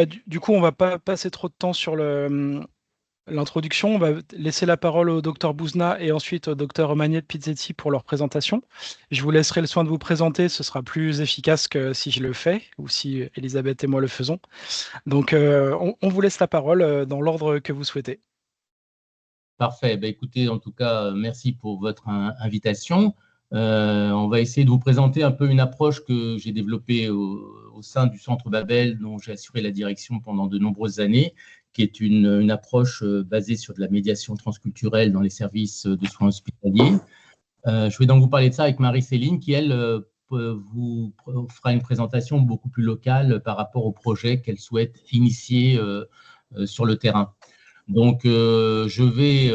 Du coup, on va pas passer trop de temps sur l'introduction. On va laisser la parole au docteur Bouzna et ensuite au docteur Magnette Pizzetti pour leur présentation. Je vous laisserai le soin de vous présenter. Ce sera plus efficace que si je le fais ou si Elisabeth et moi le faisons. Donc, on vous laisse la parole dans l'ordre que vous souhaitez. Parfait. Ben, écoutez, en tout cas, merci pour votre invitation. On va essayer de vous présenter un peu une approche que j'ai développée au sein du Centre Babel, dont j'ai assuré la direction pendant de nombreuses années, qui est une approche basée sur de la médiation transculturelle dans les services de soins hospitaliers. Je vais donc vous parler de ça avec Marie-Céline, qui, elle, vous fera une présentation beaucoup plus locale par rapport au projet qu'elle souhaite initier sur le terrain. Donc, je vais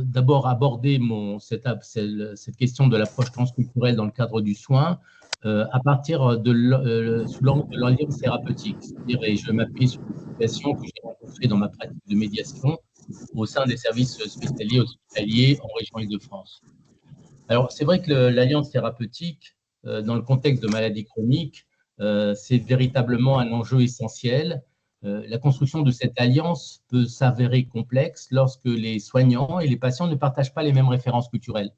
d'abord aborder cette question de l'approche transculturelle dans le cadre du soin à partir sous l'angle de l'alliance thérapeutique. C'est-à-dire, et je vais m'appuyer sur une situation que j'ai rencontrée dans ma pratique de médiation au sein des services spécialisés hospitaliers en région Île-de-France. Alors, c'est vrai que l'alliance thérapeutique, dans le contexte de maladies chroniques, c'est véritablement un enjeu essentiel. La construction de cette alliance peut s'avérer complexe lorsque les soignants et les patients ne partagent pas les mêmes références culturelles.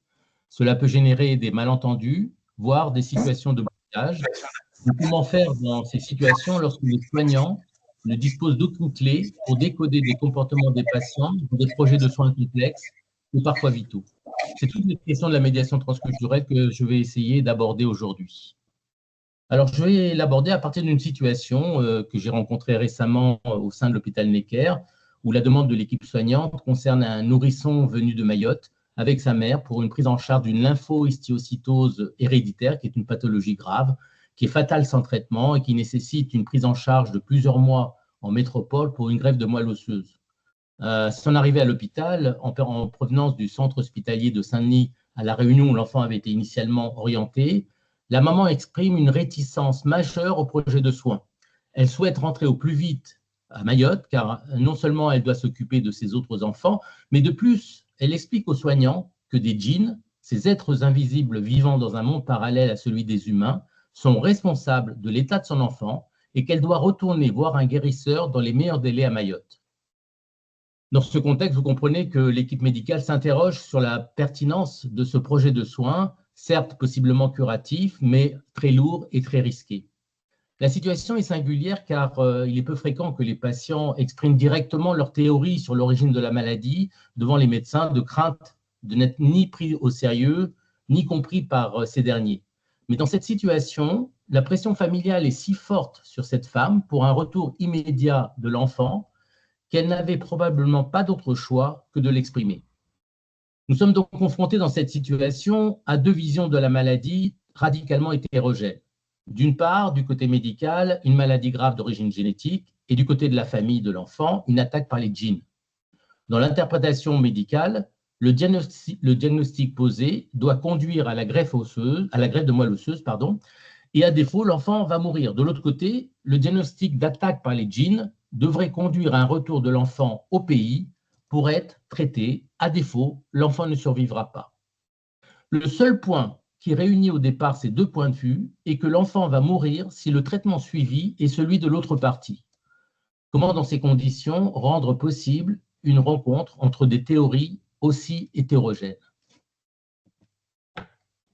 Cela peut générer des malentendus, voire des situations de blocage. Et comment faire dans ces situations lorsque les soignants ne disposent d'aucune clé pour décoder des comportements des patients dans des projets de soins complexes ou parfois vitaux? C'est toute une question de la médiation transculturelle que je vais essayer d'aborder aujourd'hui. Alors, je vais l'aborder à partir d'une situation que j'ai rencontrée récemment au sein de l'hôpital Necker, où la demande de l'équipe soignante concerne un nourrisson venu de Mayotte avec sa mère pour une prise en charge d'une lymphohistiocytose héréditaire, qui est une pathologie grave, qui est fatale sans traitement et qui nécessite une prise en charge de plusieurs mois en métropole pour une greffe de moelle osseuse. Son arrivée à l'hôpital, en provenance du centre hospitalier de Saint-Denis à La Réunion, où l'enfant avait été initialement orienté, la maman exprime une réticence majeure au projet de soins. Elle souhaite rentrer au plus vite à Mayotte, car non seulement elle doit s'occuper de ses autres enfants, mais de plus, elle explique aux soignants que des djinns, ces êtres invisibles vivant dans un monde parallèle à celui des humains, sont responsables de l'état de son enfant et qu'elle doit retourner voir un guérisseur dans les meilleurs délais à Mayotte. Dans ce contexte, vous comprenez que l'équipe médicale s'interroge sur la pertinence de ce projet de soins, certes possiblement curatif, mais très lourd et très risqué. La situation est singulière car il est peu fréquent que les patients expriment directement leur théorie sur l'origine de la maladie devant les médecins, de crainte de n'être ni pris au sérieux, ni compris par ces derniers. Mais dans cette situation, la pression familiale est si forte sur cette femme pour un retour immédiat de l'enfant qu'elle n'avait probablement pas d'autre choix que de l'exprimer. Nous sommes donc confrontés dans cette situation à deux visions de la maladie radicalement hétérogènes. D'une part, du côté médical, une maladie grave d'origine génétique, et du côté de la famille de l'enfant, une attaque par les djinns. Dans l'interprétation médicale, le diagnostic posé doit conduire à la greffe de moelle osseuse, et à défaut, l'enfant va mourir. De l'autre côté, le diagnostic d'attaque par les djinns devrait conduire à un retour de l'enfant au pays pour être traité. À défaut, l'enfant ne survivra pas. Le seul point qui réunit au départ ces deux points de vue est que l'enfant va mourir si le traitement suivi est celui de l'autre partie. Comment, dans ces conditions, rendre possible une rencontre entre des théories aussi hétérogènes?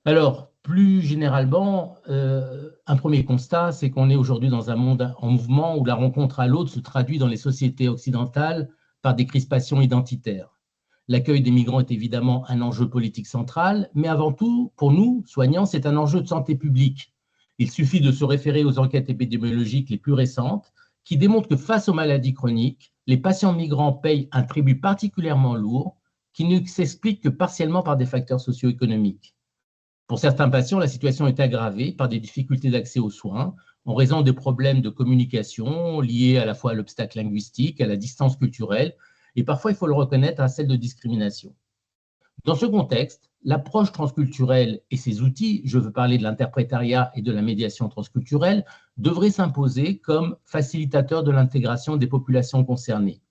Alors, plus généralement, un premier constat, c'est qu'on est aujourd'hui dans un monde en mouvement où la rencontre à l'autre se traduit dans les sociétés occidentales par des crispations identitaires. L'accueil des migrants est évidemment un enjeu politique central, mais avant tout, pour nous, soignants, c'est un enjeu de santé publique. Il suffit de se référer aux enquêtes épidémiologiques les plus récentes qui démontrent que face aux maladies chroniques, les patients migrants payent un tribut particulièrement lourd qui ne s'explique que partiellement par des facteurs socio-économiques. Pour certains patients, la situation est aggravée par des difficultés d'accès aux soins en raison des problèmes de communication liés à la fois à l'obstacle linguistique, à la distance culturelle et parfois, il faut le reconnaître, à celle de discrimination. Dans ce contexte, l'approche transculturelle et ses outils, je veux parler de l'interprétariat et de la médiation transculturelle, devraient s'imposer comme facilitateurs de l'intégration des populations concernées.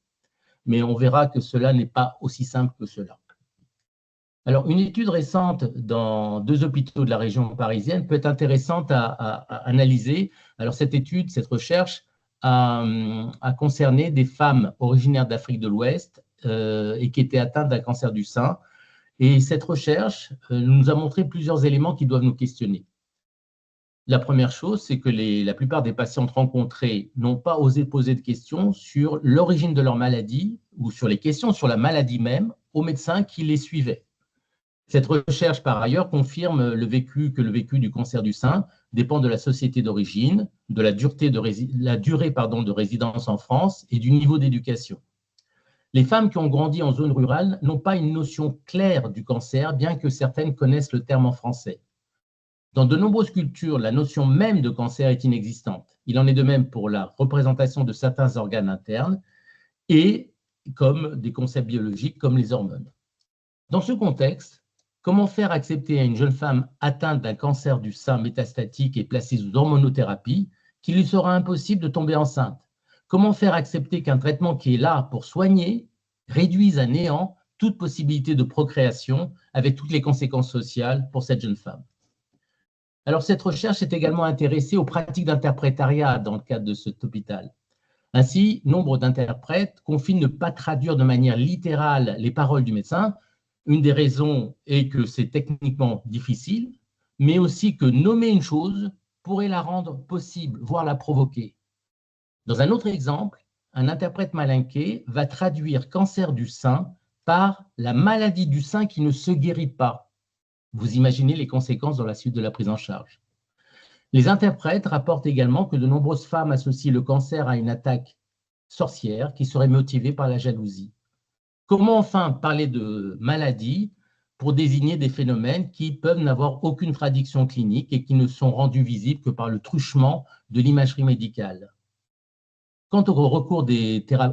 Mais on verra que cela n'est pas aussi simple que cela. Alors, une étude récente dans 2 hôpitaux de la région parisienne peut être intéressante à analyser. Alors, cette étude, cette recherche, a concerné des femmes originaires d'Afrique de l'Ouest et qui étaient atteintes d'un cancer du sein. Et cette recherche nous a montré plusieurs éléments qui doivent nous questionner. La première chose, c'est que la plupart des patientes rencontrées n'ont pas osé poser de questions sur l'origine de leur maladie ou sur les questions sur la maladie même aux médecins qui les suivaient. Cette recherche, par ailleurs, confirme que le vécu du cancer du sein dépend de la société d'origine, de la durée de résidence en France et du niveau d'éducation. Les femmes qui ont grandi en zone rurale n'ont pas une notion claire du cancer, bien que certaines connaissent le terme en français. Dans de nombreuses cultures, la notion même de cancer est inexistante. Il en est de même pour la représentation de certains organes internes et comme des concepts biologiques comme les hormones. Dans ce contexte, comment faire accepter à une jeune femme atteinte d'un cancer du sein métastatique et placée sous hormonothérapie qu'il lui sera impossible de tomber enceinte? Comment faire accepter qu'un traitement qui est là pour soigner réduise à néant toute possibilité de procréation avec toutes les conséquences sociales pour cette jeune femme? Alors, cette recherche s'est également intéressée aux pratiques d'interprétariat dans le cadre de cet hôpital. Ainsi, nombre d'interprètes confient ne pas traduire de manière littérale les paroles du médecin. Une des raisons est que c'est techniquement difficile, mais aussi que nommer une chose pourrait la rendre possible, voire la provoquer. Dans un autre exemple, un interprète malinqué va traduire cancer du sein par la maladie du sein qui ne se guérit pas. Vous imaginez les conséquences dans la suite de la prise en charge. Les interprètes rapportent également que de nombreuses femmes associent le cancer à une attaque sorcière qui serait motivée par la jalousie. Comment enfin parler de maladie pour désigner des phénomènes qui peuvent n'avoir aucune traduction clinique et qui ne sont rendus visibles que par le truchement de l'imagerie médicale? Quant au recours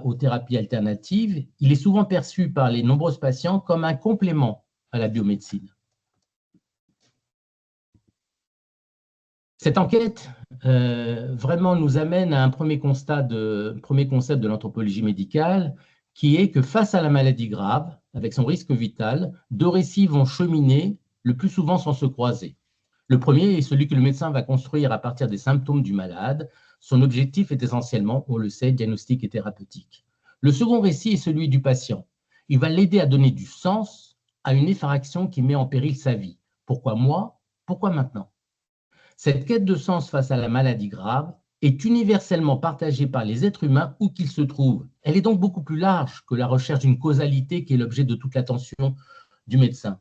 aux thérapies alternatives, il est souvent perçu par les nombreuses patients comme un complément à la biomédecine. Cette enquête vraiment nous amène à un premier concept de l'anthropologie médicale, qui est que face à la maladie grave, avec son risque vital, deux récits vont cheminer le plus souvent sans se croiser. Le premier est celui que le médecin va construire à partir des symptômes du malade. Son objectif est essentiellement, on le sait, diagnostique et thérapeutique. Le second récit est celui du patient. Il va l'aider à donner du sens à une effraction qui met en péril sa vie. Pourquoi moi? Pourquoi maintenant? Cette quête de sens face à la maladie grave est universellement partagée par les êtres humains où qu'ils se trouvent. Elle est donc beaucoup plus large que la recherche d'une causalité qui est l'objet de toute l'attention du médecin.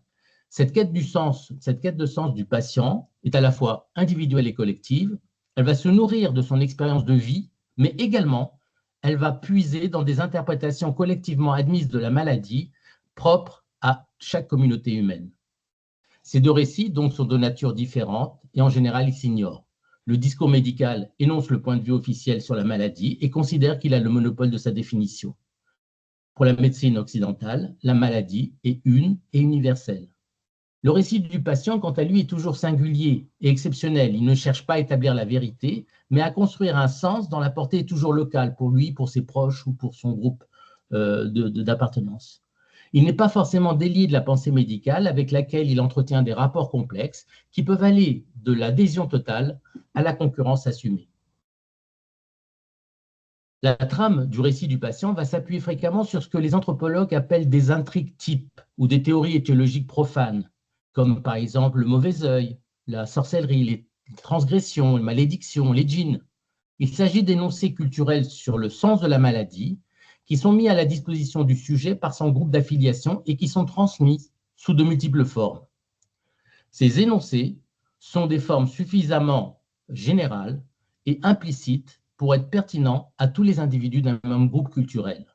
Cette quête de sens du patient est à la fois individuelle et collective. Elle va se nourrir de son expérience de vie, mais également, elle va puiser dans des interprétations collectivement admises de la maladie propres à chaque communauté humaine. Ces deux récits donc sont de nature différente et en général ils s'ignorent. Le discours médical énonce le point de vue officiel sur la maladie et considère qu'il a le monopole de sa définition. Pour la médecine occidentale, la maladie est une et universelle. Le récit du patient, quant à lui, est toujours singulier et exceptionnel. Il ne cherche pas à établir la vérité, mais à construire un sens dont la portée est toujours locale pour lui, pour ses proches ou pour son groupe d'appartenance. Il n'est pas forcément délié de la pensée médicale avec laquelle il entretient des rapports complexes qui peuvent aller de l'adhésion totale à la concurrence assumée. La trame du récit du patient va s'appuyer fréquemment sur ce que les anthropologues appellent des intrigues types ou des théories étiologiques profanes, comme par exemple le mauvais œil, la sorcellerie, les transgressions, les malédictions, les djinns. Il s'agit d'énoncés culturels sur le sens de la maladie qui sont mis à la disposition du sujet par son groupe d'affiliation et qui sont transmis sous de multiples formes. Ces énoncés sont des formes suffisamment générales et implicites pour être pertinents à tous les individus d'un même groupe culturel.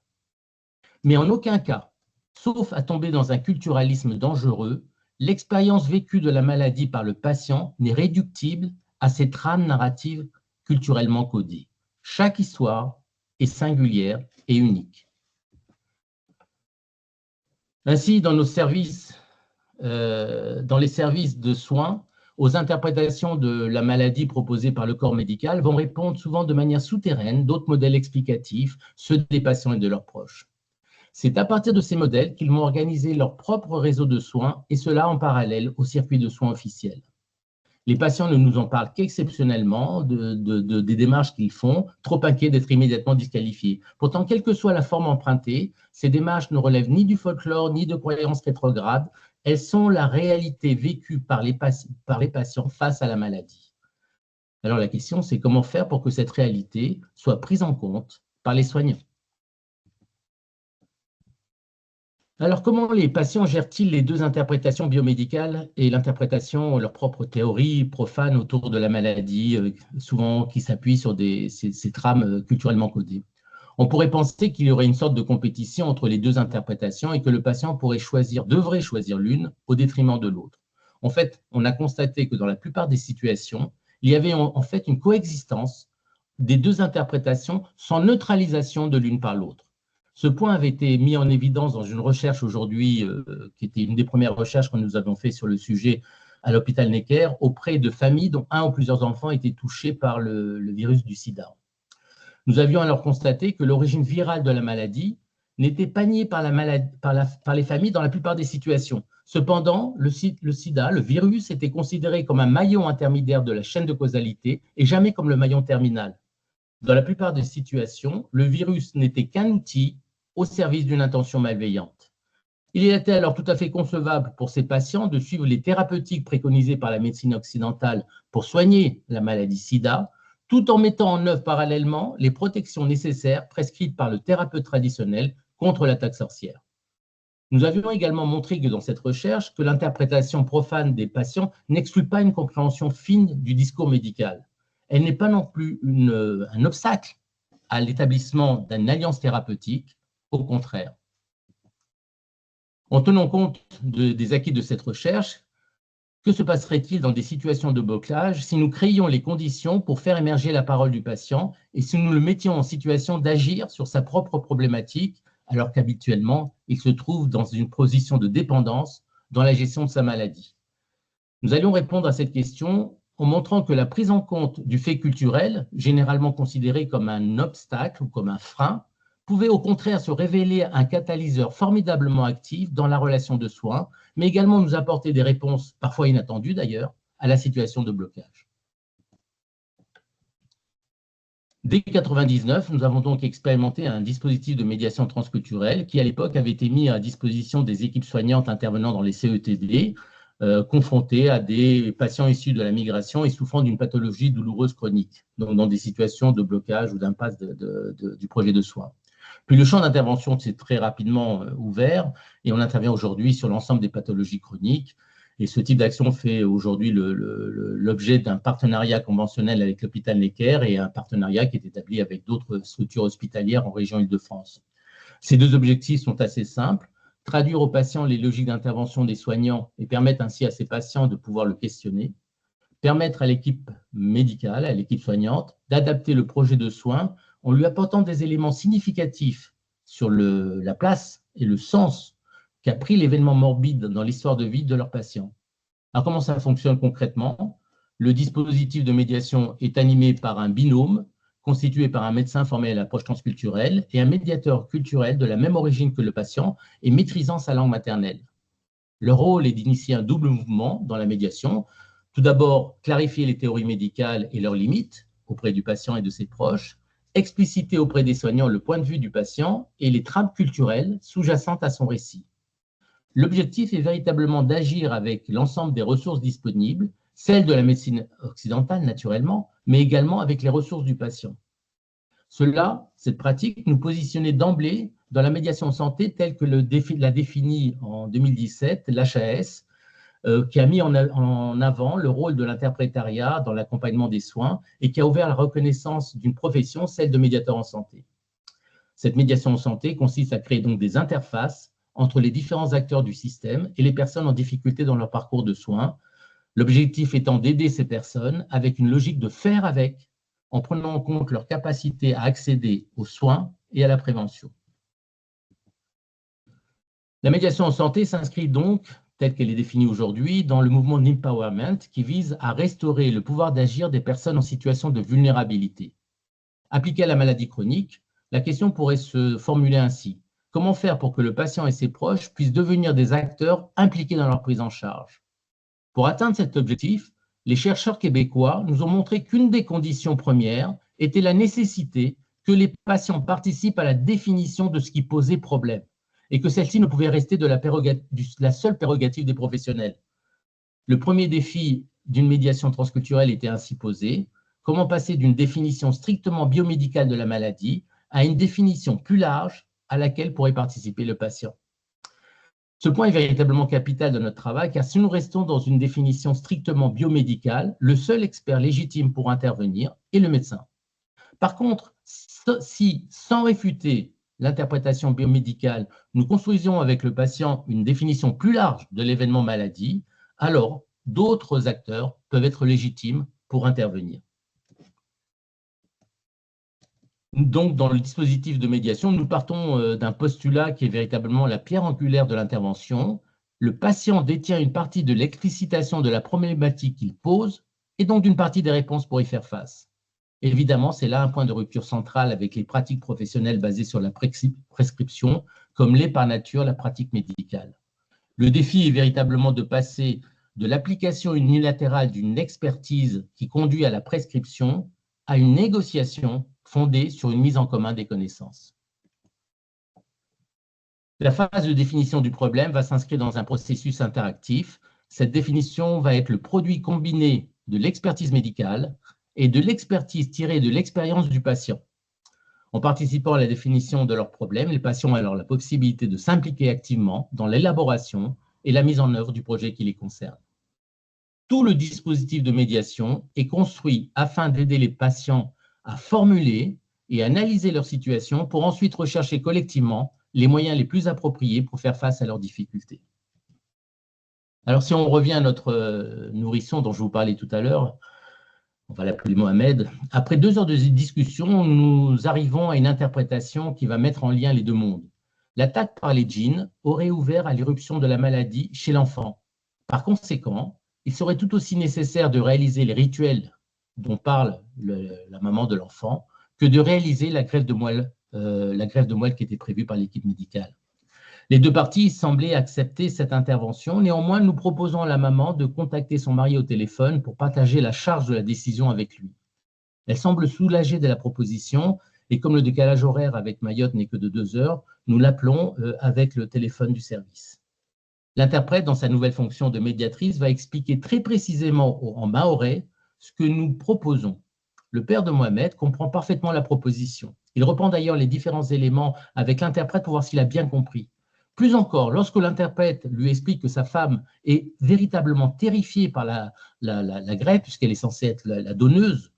Mais en aucun cas, sauf à tomber dans un culturalisme dangereux, l'expérience vécue de la maladie par le patient n'est réductible à ces trames narratives culturellement codées. Chaque histoire est singulière et unique. Ainsi, dans les services de soins, aux interprétations de la maladie proposées par le corps médical vont répondre souvent de manière souterraine d'autres modèles explicatifs, ceux des patients et de leurs proches. C'est à partir de ces modèles qu'ils vont organiser leur propre réseau de soins, et cela en parallèle au circuit de soins officiel. Les patients ne nous en parlent qu'exceptionnellement des démarches qu'ils font, trop inquiets d'être immédiatement disqualifiés. Pourtant, quelle que soit la forme empruntée, ces démarches ne relèvent ni du folklore, ni de croyances rétrogrades. Elles sont la réalité vécue par les patients face à la maladie. Alors la question, c'est comment faire pour que cette réalité soit prise en compte par les soignants. Alors, comment les patients gèrent-ils les deux interprétations biomédicales et l'interprétation, leur propre théorie profane autour de la maladie, souvent qui s'appuie sur ces trames culturellement codées? On pourrait penser qu'il y aurait une sorte de compétition entre les deux interprétations et que le patient devrait choisir l'une au détriment de l'autre. En fait, on a constaté que dans la plupart des situations, il y avait en fait une coexistence des deux interprétations sans neutralisation de l'une par l'autre. Ce point avait été mis en évidence dans une recherche aujourd'hui, qui était une des premières recherches que nous avons fait sur le sujet à l'hôpital Necker, auprès de familles dont un ou plusieurs enfants étaient touchés par le virus du sida. Nous avions alors constaté que l'origine virale de la maladie n'était pas niée par les familles dans la plupart des situations. Cependant, le sida, le virus, était considéré comme un maillon intermédiaire de la chaîne de causalité et jamais comme le maillon terminal. Dans la plupart des situations, le virus n'était qu'un outil au service d'une intention malveillante. Il était alors tout à fait concevable pour ces patients de suivre les thérapeutiques préconisées par la médecine occidentale pour soigner la maladie sida, tout en mettant en œuvre parallèlement les protections nécessaires prescrites par le thérapeute traditionnel contre l'attaque sorcière. Nous avions également montré que dans cette recherche, que l'interprétation profane des patients n'exclut pas une compréhension fine du discours médical. Elle n'est pas non plus un obstacle à l'établissement d'une alliance thérapeutique, au contraire. En tenant compte des acquis de cette recherche, que se passerait-il dans des situations de blocage si nous créions les conditions pour faire émerger la parole du patient et si nous le mettions en situation d'agir sur sa propre problématique, alors qu'habituellement, il se trouve dans une position de dépendance dans la gestion de sa maladie? Nous allions répondre à cette question en montrant que la prise en compte du fait culturel, généralement considéré comme un obstacle ou comme un frein, pouvait au contraire se révéler un catalyseur formidablement actif dans la relation de soins, mais également nous apporter des réponses, parfois inattendues d'ailleurs, à la situation de blocage. Dès 1999, nous avons donc expérimenté un dispositif de médiation transculturelle qui, à l'époque, avait été mis à disposition des équipes soignantes intervenant dans les CETD, confrontés à des patients issus de la migration et souffrant d'une pathologie douloureuse chronique, donc dans des situations de blocage ou d'impasse du projet de soins. Puis le champ d'intervention s'est très rapidement ouvert et on intervient aujourd'hui sur l'ensemble des pathologies chroniques. Et ce type d'action fait aujourd'hui l'objet d'un partenariat conventionnel avec l'hôpital Necker et un partenariat qui est établi avec d'autres structures hospitalières en région Île-de-France. Ces deux objectifs sont assez simples: traduire aux patients les logiques d'intervention des soignants et permettre ainsi à ces patients de pouvoir le questionner, permettre à l'équipe médicale, à l'équipe soignante, d'adapter le projet de soins en lui apportant des éléments significatifs sur la place et le sens qu'a pris l'événement morbide dans l'histoire de vie de leurs patients. Alors, comment ça fonctionne concrètement? Le dispositif de médiation est animé par un binôme constitué par un médecin formé à l'approche transculturelle et un médiateur culturel de la même origine que le patient et maîtrisant sa langue maternelle. Leur rôle est d'initier un double mouvement dans la médiation. Tout d'abord, clarifier les théories médicales et leurs limites auprès du patient et de ses proches, expliciter auprès des soignants le point de vue du patient et les trames culturelles sous-jacentes à son récit. L'objectif est véritablement d'agir avec l'ensemble des ressources disponibles, celles de la médecine occidentale naturellement, mais également avec les ressources du patient. Cette pratique nous positionnait d'emblée dans la médiation santé telle que l'a définie en 2017 l'HAS, qui a mis en avant le rôle de l'interprétariat dans l'accompagnement des soins et qui a ouvert la reconnaissance d'une profession, celle de médiateur en santé. Cette médiation en santé consiste à créer donc des interfaces entre les différents acteurs du système et les personnes en difficulté dans leur parcours de soins, l'objectif étant d'aider ces personnes avec une logique de faire avec, en prenant en compte leur capacité à accéder aux soins et à la prévention. La médiation en santé s'inscrit donc, telle qu'elle est définie aujourd'hui, dans le mouvement d'empowerment qui vise à restaurer le pouvoir d'agir des personnes en situation de vulnérabilité. Appliquée à la maladie chronique, la question pourrait se formuler ainsi: comment faire pour que le patient et ses proches puissent devenir des acteurs impliqués dans leur prise en charge? Pour atteindre cet objectif, les chercheurs québécois nous ont montré qu'une des conditions premières était la nécessité que les patients participent à la définition de ce qui posait problème et que celle-ci ne pouvait rester de la seule prérogative des professionnels. Le premier défi d'une médiation transculturelle était ainsi posé. Comment passer d'une définition strictement biomédicale de la maladie à une définition plus large à laquelle pourrait participer le patient? Ce point est véritablement capital dans notre travail, car si nous restons dans une définition strictement biomédicale, le seul expert légitime pour intervenir est le médecin. Par contre, si, sans réfuter l'interprétation biomédicale, nous construisions avec le patient une définition plus large de l'événement maladie, alors d'autres acteurs peuvent être légitimes pour intervenir. Donc, dans le dispositif de médiation, nous partons d'un postulat qui est véritablement la pierre angulaire de l'intervention. Le patient détient une partie de l'explicitation de la problématique qu'il pose et donc d'une partie des réponses pour y faire face. Évidemment, c'est là un point de rupture central avec les pratiques professionnelles basées sur la prescription, comme l'est par nature la pratique médicale. Le défi est véritablement de passer de l'application unilatérale d'une expertise qui conduit à la prescription à une négociation fondée sur une mise en commun des connaissances. La phase de définition du problème va s'inscrire dans un processus interactif. Cette définition va être le produit combiné de l'expertise médicale et de l'expertise tirée de l'expérience du patient. En participant à la définition de leurs problèmes, les patients ont alors la possibilité de s'impliquer activement dans l'élaboration et la mise en œuvre du projet qui les concerne. Tout le dispositif de médiation est construit afin d'aider les patients à formuler et analyser leur situation pour ensuite rechercher collectivement les moyens les plus appropriés pour faire face à leurs difficultés. Alors, si on revient à notre nourrisson dont je vous parlais tout à l'heure, on va l'appeler Mohamed, après 2 heures de discussion, nous arrivons à une interprétation qui va mettre en lien les deux mondes. L'attaque par les djinns aurait ouvert à l'irruption de la maladie chez l'enfant. Par conséquent, il serait tout aussi nécessaire de réaliser les rituels dont parle la maman de l'enfant que de réaliser la greffe de moelle qui était prévue par l'équipe médicale. Les deux parties semblaient accepter cette intervention. Néanmoins, nous proposons à la maman de contacter son mari au téléphone pour partager la charge de la décision avec lui. Elle semble soulagée de la proposition et comme le décalage horaire avec Mayotte n'est que de 2 heures, nous l'appelons avec le téléphone du service. L'interprète, dans sa nouvelle fonction de médiatrice, va expliquer très précisément en mahorais ce que nous proposons. Le père de Mohamed comprend parfaitement la proposition. Il reprend d'ailleurs les différents éléments avec l'interprète pour voir s'il a bien compris. Plus encore, lorsque l'interprète lui explique que sa femme est véritablement terrifiée par la greffe, puisqu'elle est censée être la donneuse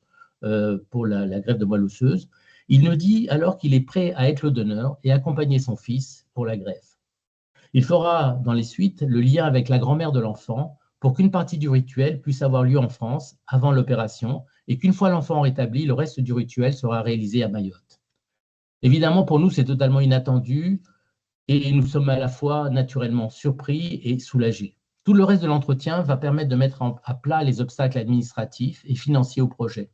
pour la greffe de moelle osseuse, il nous dit alors qu'il est prêt à être le donneur et accompagner son fils pour la greffe. Il fera dans les suites le lien avec la grand-mère de l'enfant pour qu'une partie du rituel puisse avoir lieu en France avant l'opération et qu'une fois l'enfant rétabli, le reste du rituel sera réalisé à Mayotte. Évidemment, pour nous, c'est totalement inattendu et nous sommes à la fois naturellement surpris et soulagés. Tout le reste de l'entretien va permettre de mettre à plat les obstacles administratifs et financiers au projet.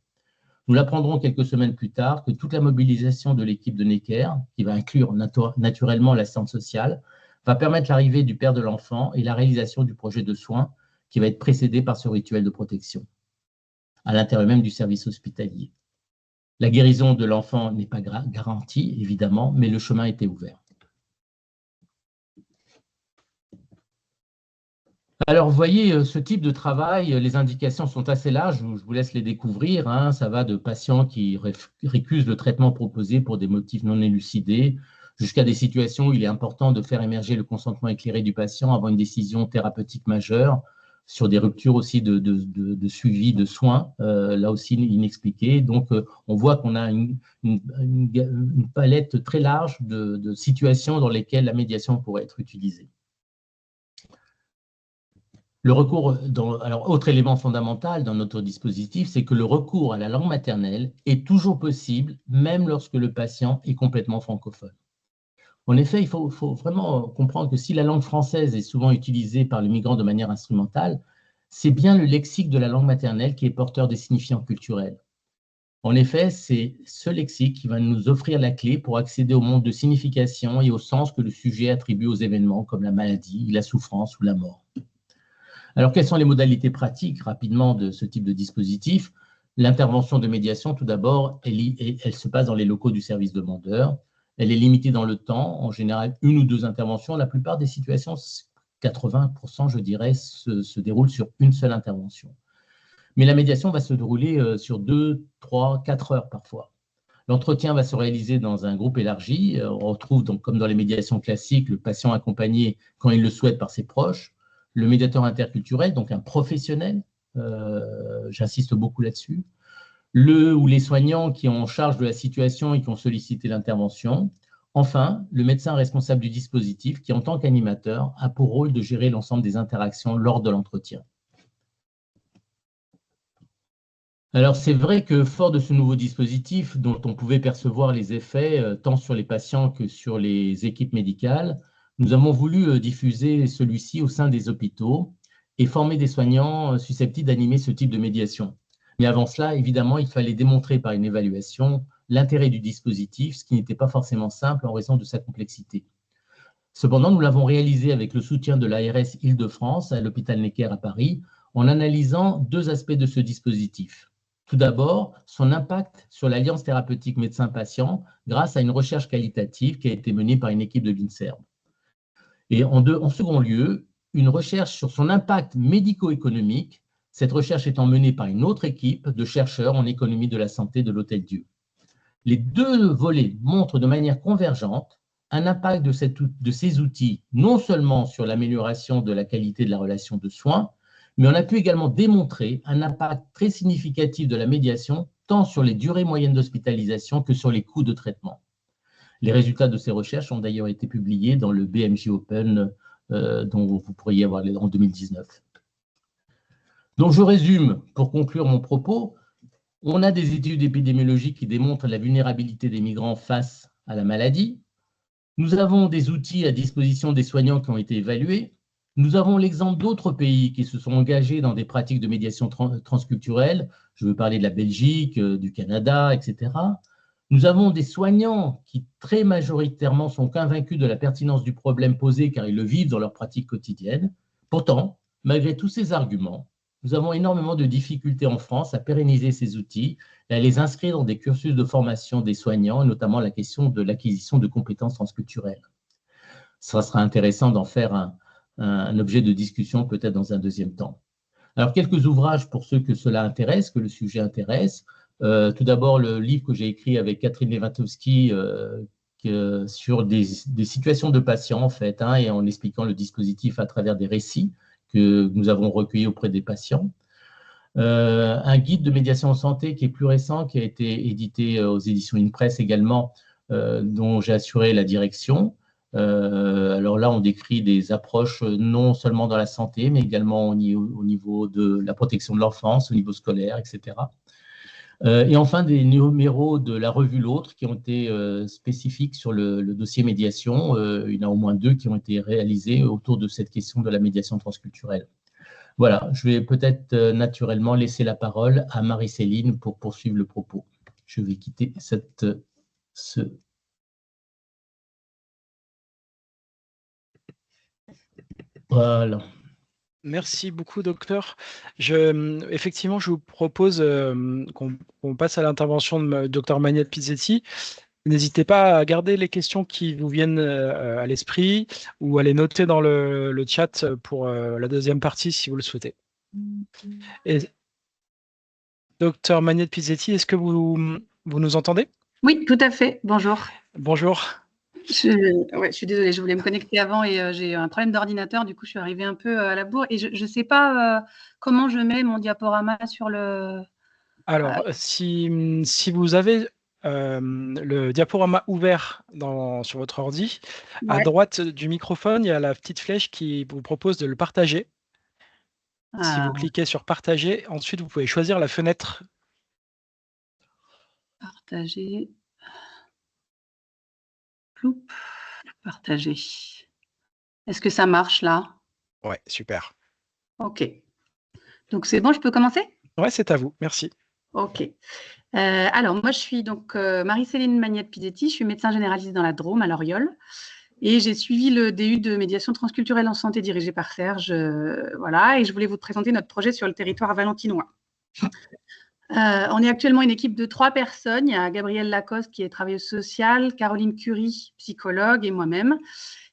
Nous l'apprendrons quelques semaines plus tard que toute la mobilisation de l'équipe de Necker, qui va inclure naturellement l'assistante sociale, va permettre l'arrivée du père de l'enfant et la réalisation du projet de soins qui va être précédé par ce rituel de protection, à l'intérieur même du service hospitalier. La guérison de l'enfant n'est pas garantie, évidemment, mais le chemin était ouvert. Alors, vous voyez, ce type de travail, les indications sont assez larges, je vous laisse les découvrir. Hein. Ça va de patients qui récusent le traitement proposé pour des motifs non élucidés, jusqu'à des situations où il est important de faire émerger le consentement éclairé du patient avant une décision thérapeutique majeure, sur des ruptures aussi de suivi de soins, là aussi inexpliquées. Donc, on voit qu'on a une palette très large de situations dans lesquelles la médiation pourrait être utilisée. Le recours, alors autre élément fondamental dans notre dispositif, c'est que le recours à la langue maternelle est toujours possible, même lorsque le patient est complètement francophone. En effet, il faut vraiment comprendre que si la langue française est souvent utilisée par le migrant de manière instrumentale, c'est bien le lexique de la langue maternelle qui est porteur des signifiants culturels. En effet, c'est ce lexique qui va nous offrir la clé pour accéder au monde de signification et au sens que le sujet attribue aux événements comme la maladie, la souffrance ou la mort. Alors, quelles sont les modalités pratiques, rapidement, de ce type de dispositif? L'intervention de médiation, tout d'abord, elle se passe dans les locaux du service demandeur. Elle est limitée dans le temps, en général 1 ou 2 interventions. La plupart des situations, 80%, je dirais, se déroulent sur une seule intervention. Mais la médiation va se dérouler sur 2, 3, 4 heures parfois. L'entretien va se réaliser dans un groupe élargi. On retrouve, donc, comme dans les médiations classiques, le patient accompagné, quand il le souhaite, par ses proches, le médiateur interculturel, donc un professionnel, j'insiste beaucoup là-dessus, le ou les soignants qui ont en charge de la situation et qui ont sollicité l'intervention. Enfin, le médecin responsable du dispositif qui, en tant qu'animateur, a pour rôle de gérer l'ensemble des interactions lors de l'entretien. Alors, c'est vrai que fort de ce nouveau dispositif, dont on pouvait percevoir les effets tant sur les patients que sur les équipes médicales, nous avons voulu diffuser celui-ci au sein des hôpitaux et former des soignants susceptibles d'animer ce type de médiation. Mais avant cela, évidemment, il fallait démontrer par une évaluation l'intérêt du dispositif, ce qui n'était pas forcément simple en raison de sa complexité. Cependant, nous l'avons réalisé avec le soutien de l'ARS Île-de-France à l'hôpital Necker à Paris, en analysant 2 aspects de ce dispositif. Tout d'abord, son impact sur l'alliance thérapeutique médecin-patient grâce à une recherche qualitative qui a été menée par une équipe de l'INSERM. Et en second lieu, une recherche sur son impact médico-économique, cette recherche étant menée par une autre équipe de chercheurs en économie de la santé de l'Hôtel-Dieu. Les 2 volets montrent de manière convergente un impact de ces outils, non seulement sur l'amélioration de la qualité de la relation de soins, mais on a pu également démontrer un impact très significatif de la médiation, tant sur les durées moyennes d'hospitalisation que sur les coûts de traitement. Les résultats de ces recherches ont d'ailleurs été publiés dans le BMJ Open, dont vous pourriez avoir en 2019. Donc, je résume pour conclure mon propos. On a des études épidémiologiques qui démontrent la vulnérabilité des migrants face à la maladie. Nous avons des outils à disposition des soignants qui ont été évalués. Nous avons l'exemple d'autres pays qui se sont engagés dans des pratiques de médiation transculturelle. Je veux parler de la Belgique, du Canada, etc. Nous avons des soignants qui très majoritairement sont convaincus de la pertinence du problème posé car ils le vivent dans leur pratique quotidienne. Pourtant, malgré tous ces arguments, nous avons énormément de difficultés en France à pérenniser ces outils et à les inscrire dans des cursus de formation des soignants, notamment la question de l'acquisition de compétences transculturelles. Ça sera intéressant d'en faire un objet de discussion peut-être dans un deuxième temps. Alors, quelques ouvrages pour ceux que cela intéresse, que le sujet intéresse. Tout d'abord, le livre que j'ai écrit avec Catherine Lewandowski sur des situations de patients, en fait, et en expliquant le dispositif à travers des récits que nous avons recueillis auprès des patients. Un guide de médiation en santé qui est plus récent, qui a été édité aux éditions InPress également, dont j'ai assuré la direction. Alors là, on décrit des approches non seulement dans la santé, mais également au niveau de la protection de l'enfance, au niveau scolaire, etc. Et enfin, des numéros de la revue L'Autre qui ont été spécifiques sur le dossier médiation. Il y en a au moins 2 qui ont été réalisés autour de cette question de la médiation transculturelle. Voilà, je vais peut-être naturellement laisser la parole à Marie-Céline pour poursuivre le propos. Je vais quitter ce... Voilà. Merci beaucoup, docteur. Effectivement, je vous propose qu'on passe à l'intervention de docteur Magnette Pizzetti. N'hésitez pas à garder les questions qui vous viennent à l'esprit ou à les noter dans le chat pour la deuxième partie si vous le souhaitez. Et, docteur Magnette Pizzetti, est-ce que vous nous entendez? Oui, tout à fait. Bonjour. Bonjour. Je suis désolée, je voulais me connecter avant et j'ai un problème d'ordinateur, du coup je suis arrivée un peu à la bourre et je ne sais pas comment je mets mon diaporama sur le… Alors, si vous avez le diaporama ouvert sur votre ordi, à droite du microphone, il y a la petite flèche qui vous propose de le partager. Si vous cliquez sur partager, ensuite vous pouvez choisir la fenêtre. Partager. Ploup. Partager. Est-ce que ça marche là? Ouais, super. Ok. Donc c'est bon, je peux commencer? Ouais, c'est à vous. Merci. Ok. Alors moi je suis donc Marie-Céline Magnette Pizzetti, je suis médecin généraliste dans la Drôme à l'Oriol. Et j'ai suivi le DU de médiation transculturelle en santé dirigé par Serge. Voilà, et je voulais vous présenter notre projet sur le territoire valentinois. On est actuellement une équipe de 3 personnes. Il y a Gabrielle Lacoste qui est travailleuse sociale, Caroline Curie, psychologue, et moi-même.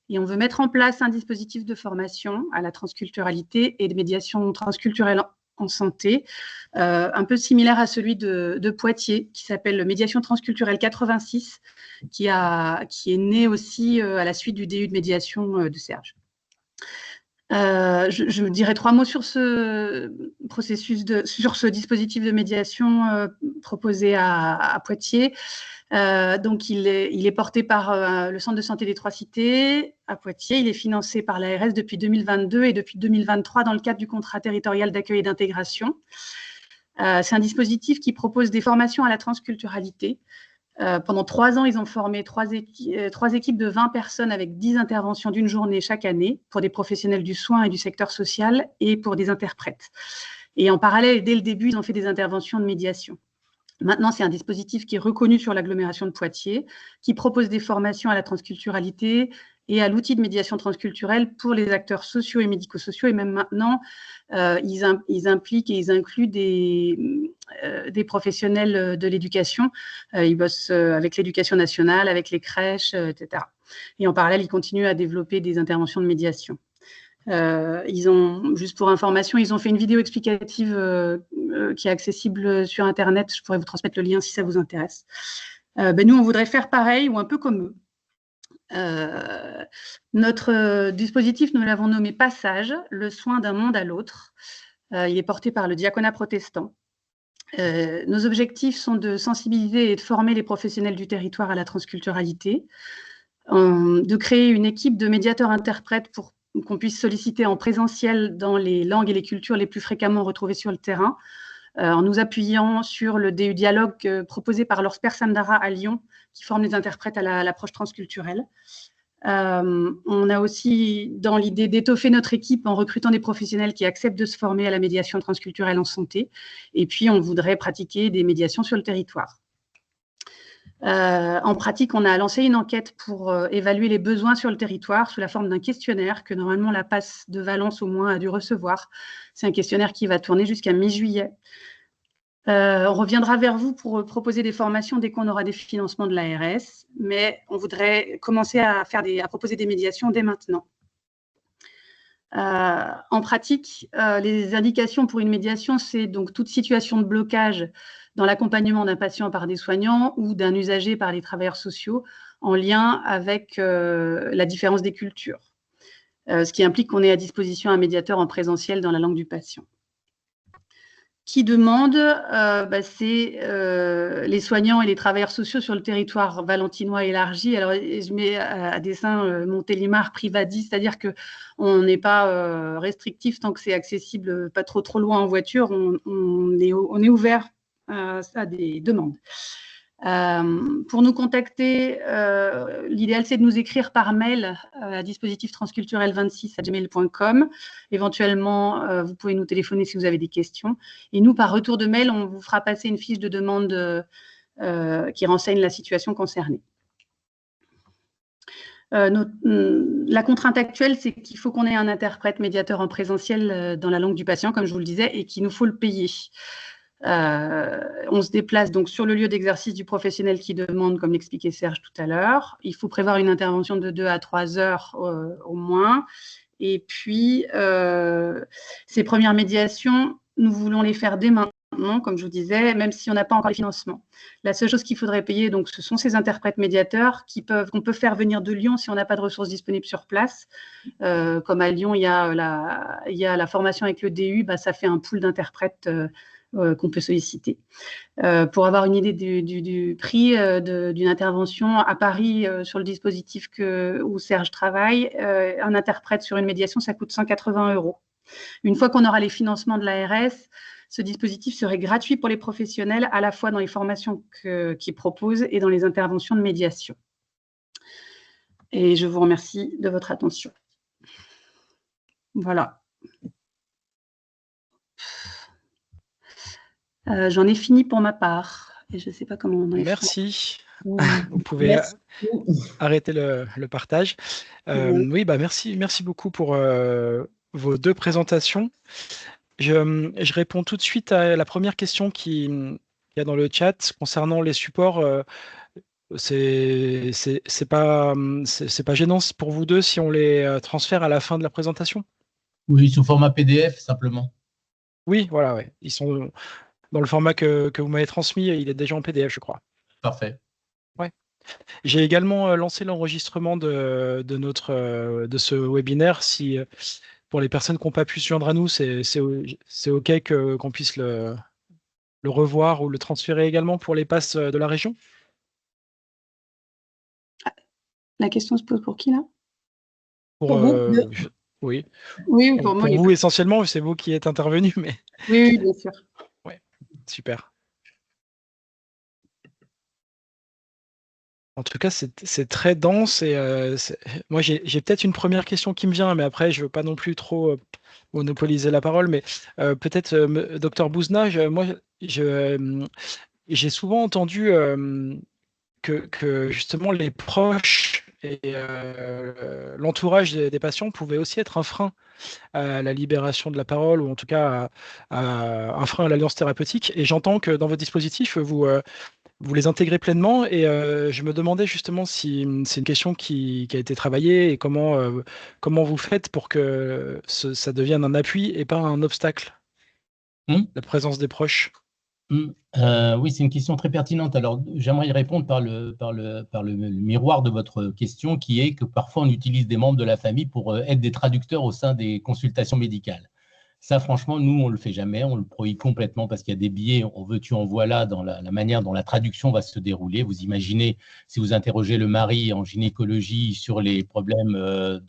Et on veut mettre en place un dispositif de formation à la transculturalité et de médiation transculturelle en santé, un peu similaire à celui de Poitiers, qui s'appelle le Médiation transculturelle 86, qui est né aussi à la suite du DU de médiation de Serge. Je dirais 3 mots sur ce processus, sur ce dispositif de médiation proposé à Poitiers. Donc, il est porté par le Centre de santé des Trois Cités à Poitiers. Il est financé par l'ARS depuis 2022 et depuis 2023 dans le cadre du contrat territorial d'accueil et d'intégration. C'est un dispositif qui propose des formations à la transculturalité. Pendant 3 ans, ils ont formé 3 équipes de 20 personnes avec 10 interventions d'une journée chaque année pour des professionnels du soin et du secteur social et pour des interprètes. Et en parallèle, dès le début, ils ont fait des interventions de médiation. Maintenant, c'est un dispositif qui est reconnu sur l'agglomération de Poitiers, qui propose des formations à la transculturalité et à l'outil de médiation transculturelle pour les acteurs sociaux et médico-sociaux. Et même maintenant, ils impliquent et ils incluent des professionnels de l'éducation. Ils bossent avec l'éducation nationale, avec les crèches, etc. Et en parallèle, ils continuent à développer des interventions de médiation. Juste pour information, ils ont fait une vidéo explicative qui est accessible sur Internet. Je pourrais vous transmettre le lien si ça vous intéresse. Nous, on voudrait faire pareil ou un peu comme eux. Notre dispositif, nous l'avons nommé Passage, le soin d'un monde à l'autre. Il est porté par le diaconat protestant. Nos objectifs sont de sensibiliser et de former les professionnels du territoire à la transculturalité, de créer une équipe de médiateurs-interprètes pour qu'on puisse solliciter en présentiel dans les langues et les cultures les plus fréquemment retrouvées sur le terrain, en nous appuyant sur le DU Dialogue proposé par Lors Samdara à Lyon, qui forme les interprètes à l'approche transculturelle. On a aussi dans l'idée d'étoffer notre équipe en recrutant des professionnels qui acceptent de se former à la médiation transculturelle en santé. Et puis, on voudrait pratiquer des médiations sur le territoire. En pratique, on a lancé une enquête pour évaluer les besoins sur le territoire sous la forme d'un questionnaire que normalement la PAS de Valence au moins a dû recevoir. C'est un questionnaire qui va tourner jusqu'à mi-juillet. On reviendra vers vous pour proposer des formations dès qu'on aura des financements de l'ARS, mais on voudrait commencer à proposer des médiations dès maintenant. En pratique, les indications pour une médiation, c'est donc toute situation de blocage dans l'accompagnement d'un patient par des soignants ou d'un usager par les travailleurs sociaux en lien avec la différence des cultures, ce qui implique qu'on ait à disposition un médiateur en présentiel dans la langue du patient. Qui demande, c'est les soignants et les travailleurs sociaux sur le territoire valentinois élargi. Alors, je mets à dessein Montélimar, Privadis, c'est-à-dire qu'on n'est pas restrictif tant que c'est accessible, pas trop loin en voiture. On est ouvert à des demandes. Pour nous contacter, l'idéal c'est de nous écrire par mail à dispositiftransculturel26@gmail.com. Éventuellement, vous pouvez nous téléphoner si vous avez des questions. Et nous, par retour de mail, on vous fera passer une fiche de demande qui renseigne la situation concernée. La contrainte actuelle, c'est qu'il faut qu'on ait un interprète médiateur en présentiel dans la langue du patient, comme je vous le disais, et qu'il nous faut le payer. On se déplace donc sur le lieu d'exercice du professionnel qui demande, comme l'expliquait Serge tout à l'heure. Il faut prévoir une intervention de 2 à 3 heures au moins. Et puis, ces premières médiations, nous voulons les faire dès maintenant, comme je vous disais, même si on n'a pas encore les financements. La seule chose qu'il faudrait payer, donc, ce sont ces interprètes médiateurs qu'on peut faire venir de Lyon si on n'a pas de ressources disponibles sur place. Comme à Lyon, il y a la formation avec le DU, ça fait un pool d'interprètes qu'on peut solliciter. Pour avoir une idée du prix d'une intervention à Paris sur le dispositif où Serge travaille, un interprète sur une médiation, ça coûte 180 €. Une fois qu'on aura les financements de l'ARS, ce dispositif serait gratuit pour les professionnels, à la fois dans les formations qu'ils proposent et dans les interventions de médiation. Et je vous remercie de votre attention. Voilà. J'en ai fini pour ma part. Et je ne sais pas comment on en est. Merci. Vous pouvez arrêter le partage. Oui. Oui, bah merci beaucoup pour vos deux présentations. Je réponds tout de suite à la première question qu'il y a dans le chat concernant les supports. C'est pas gênant pour vous deux si on les transfère à la fin de la présentation? Oui, sous format PDF, simplement. Oui, voilà, ouais. Ils sont dans le format que vous m'avez transmis, il est déjà en PDF, je crois. Parfait. Ouais. J'ai également lancé l'enregistrement de ce webinaire. Si pour les personnes qui n'ont pas pu se joindre à nous, c'est OK qu'on puisse le revoir ou le transférer également pour les passes de la région? La question se pose pour qui, là? Pour, vous? oui. Oui, pour moi. Pour vous essentiellement, c'est vous qui êtes intervenu, mais Oui, bien sûr. ouais, super. En tout cas, c'est très dense et moi j'ai peut-être une première question qui me vient, mais après je veux pas non plus trop monopoliser la parole, mais peut-être docteur Bouzna, j'ai souvent entendu que justement les proches et l'entourage des patients pouvaient aussi être un frein à la libération de la parole, ou en tout cas un frein à l'alliance thérapeutique. Et j'entends que dans votre dispositif, vous les intégrez pleinement. Et je me demandais justement si c'est une question qui a été travaillée et comment vous faites pour que ça devienne un appui et pas un obstacle, la présence des proches. Oui, c'est une question très pertinente. Alors, j'aimerais y répondre par le miroir de votre question, qui est que parfois on utilise des membres de la famille pour être des traducteurs au sein des consultations médicales. Ça, franchement, nous, on ne le fait jamais, on le prohibe complètement parce qu'il y a des biais, on veut, tu en voilà, dans la manière dont la traduction va se dérouler. Vous imaginez, si vous interrogez le mari en gynécologie sur les problèmes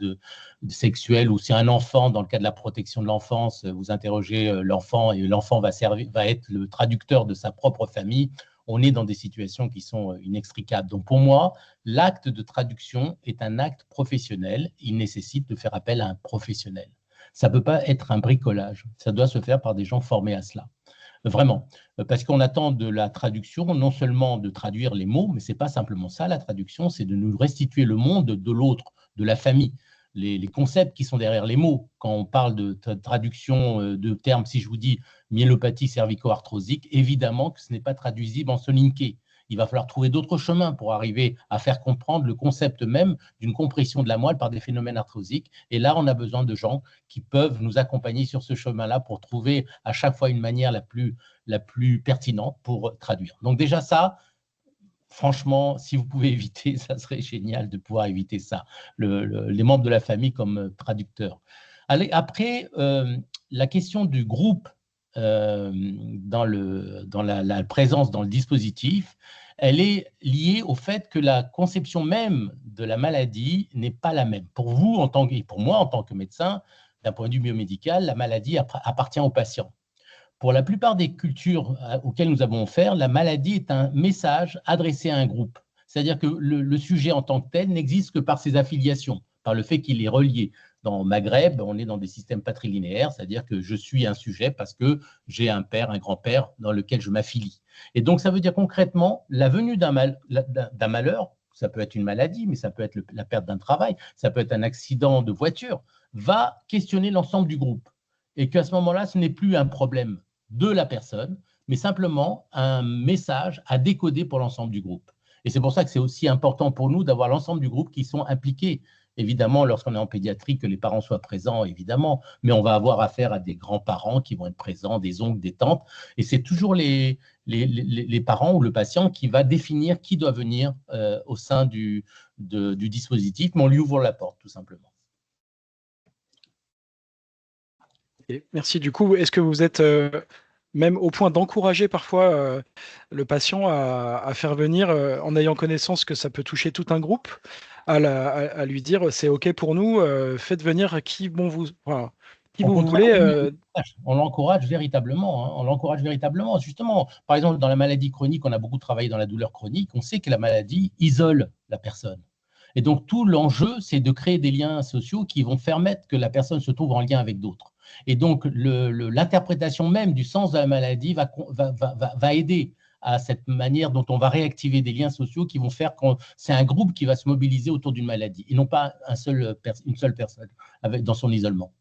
sexuels, ou si un enfant, dans le cas de la protection de l'enfance, vous interrogez l'enfant et l'enfant va être le traducteur de sa propre famille, on est dans des situations qui sont inextricables. Donc pour moi, l'acte de traduction est un acte professionnel, il nécessite de faire appel à un professionnel. Ça ne peut pas être un bricolage, ça doit se faire par des gens formés à cela. Vraiment, parce qu'on attend de la traduction non seulement de traduire les mots, mais ce n'est pas simplement ça la traduction, c'est de nous restituer le monde de l'autre, de la famille, les concepts qui sont derrière les mots. Quand on parle de traduction de termes, si je vous dis myélopathie cervico-arthrosique, évidemment que ce n'est pas traduisible en soninké. Il va falloir trouver d'autres chemins pour arriver à faire comprendre le concept même d'une compression de la moelle par des phénomènes arthrosiques. Et là, on a besoin de gens qui peuvent nous accompagner sur ce chemin-là pour trouver à chaque fois une manière la plus pertinente pour traduire. Donc déjà ça, franchement, si vous pouvez éviter, ça serait génial de pouvoir éviter ça, les membres de la famille comme traducteurs. Allez, après, la question du groupe dans la présence dans le dispositif, elle est liée au fait que la conception même de la maladie n'est pas la même. Pour vous, et pour moi, en tant que médecin, d'un point de vue biomédical, la maladie appartient au patient. Pour la plupart des cultures auxquelles nous avons affaire, la maladie est un message adressé à un groupe. C'est-à-dire que le sujet en tant que tel n'existe que par ses affiliations, par le fait qu'il est relié. Dans Maghreb, on est dans des systèmes patrilinéaires, c'est-à-dire que je suis un sujet parce que j'ai un père, un grand-père dans lequel je m'affilie. Et donc, ça veut dire concrètement la venue d'un malheur, ça peut être une maladie, mais ça peut être la perte d'un travail, ça peut être un accident de voiture, va questionner l'ensemble du groupe. Et qu'à ce moment-là, ce n'est plus un problème de la personne, mais simplement un message à décoder pour l'ensemble du groupe. Et c'est pour ça que c'est aussi important pour nous d'avoir l'ensemble du groupe qui sont impliqués. Évidemment, lorsqu'on est en pédiatrie, que les parents soient présents, évidemment, mais on va avoir affaire à des grands-parents qui vont être présents, des oncles, des tantes, et c'est toujours les parents ou le patient qui va définir qui doit venir au sein du dispositif, mais on lui ouvre la porte, tout simplement. Okay, merci. Du coup, est-ce que vous êtes même au point d'encourager parfois le patient à faire venir, en ayant connaissance que ça peut toucher tout un groupe, à lui dire c'est OK pour nous, faites venir qui vous voulez. On l'encourage véritablement. Hein, on l'encourage véritablement. Justement, par exemple, dans la maladie chronique, on a beaucoup travaillé dans la douleur chronique. On sait que la maladie isole la personne. Et donc, tout l'enjeu, c'est de créer des liens sociaux qui vont permettre que la personne se trouve en lien avec d'autres. Et donc, l'interprétation même du sens de la maladie va aider à cette manière dont on va réactiver des liens sociaux qui vont faire que c'est un groupe qui va se mobiliser autour d'une maladie et non pas une seule personne dans son isolement.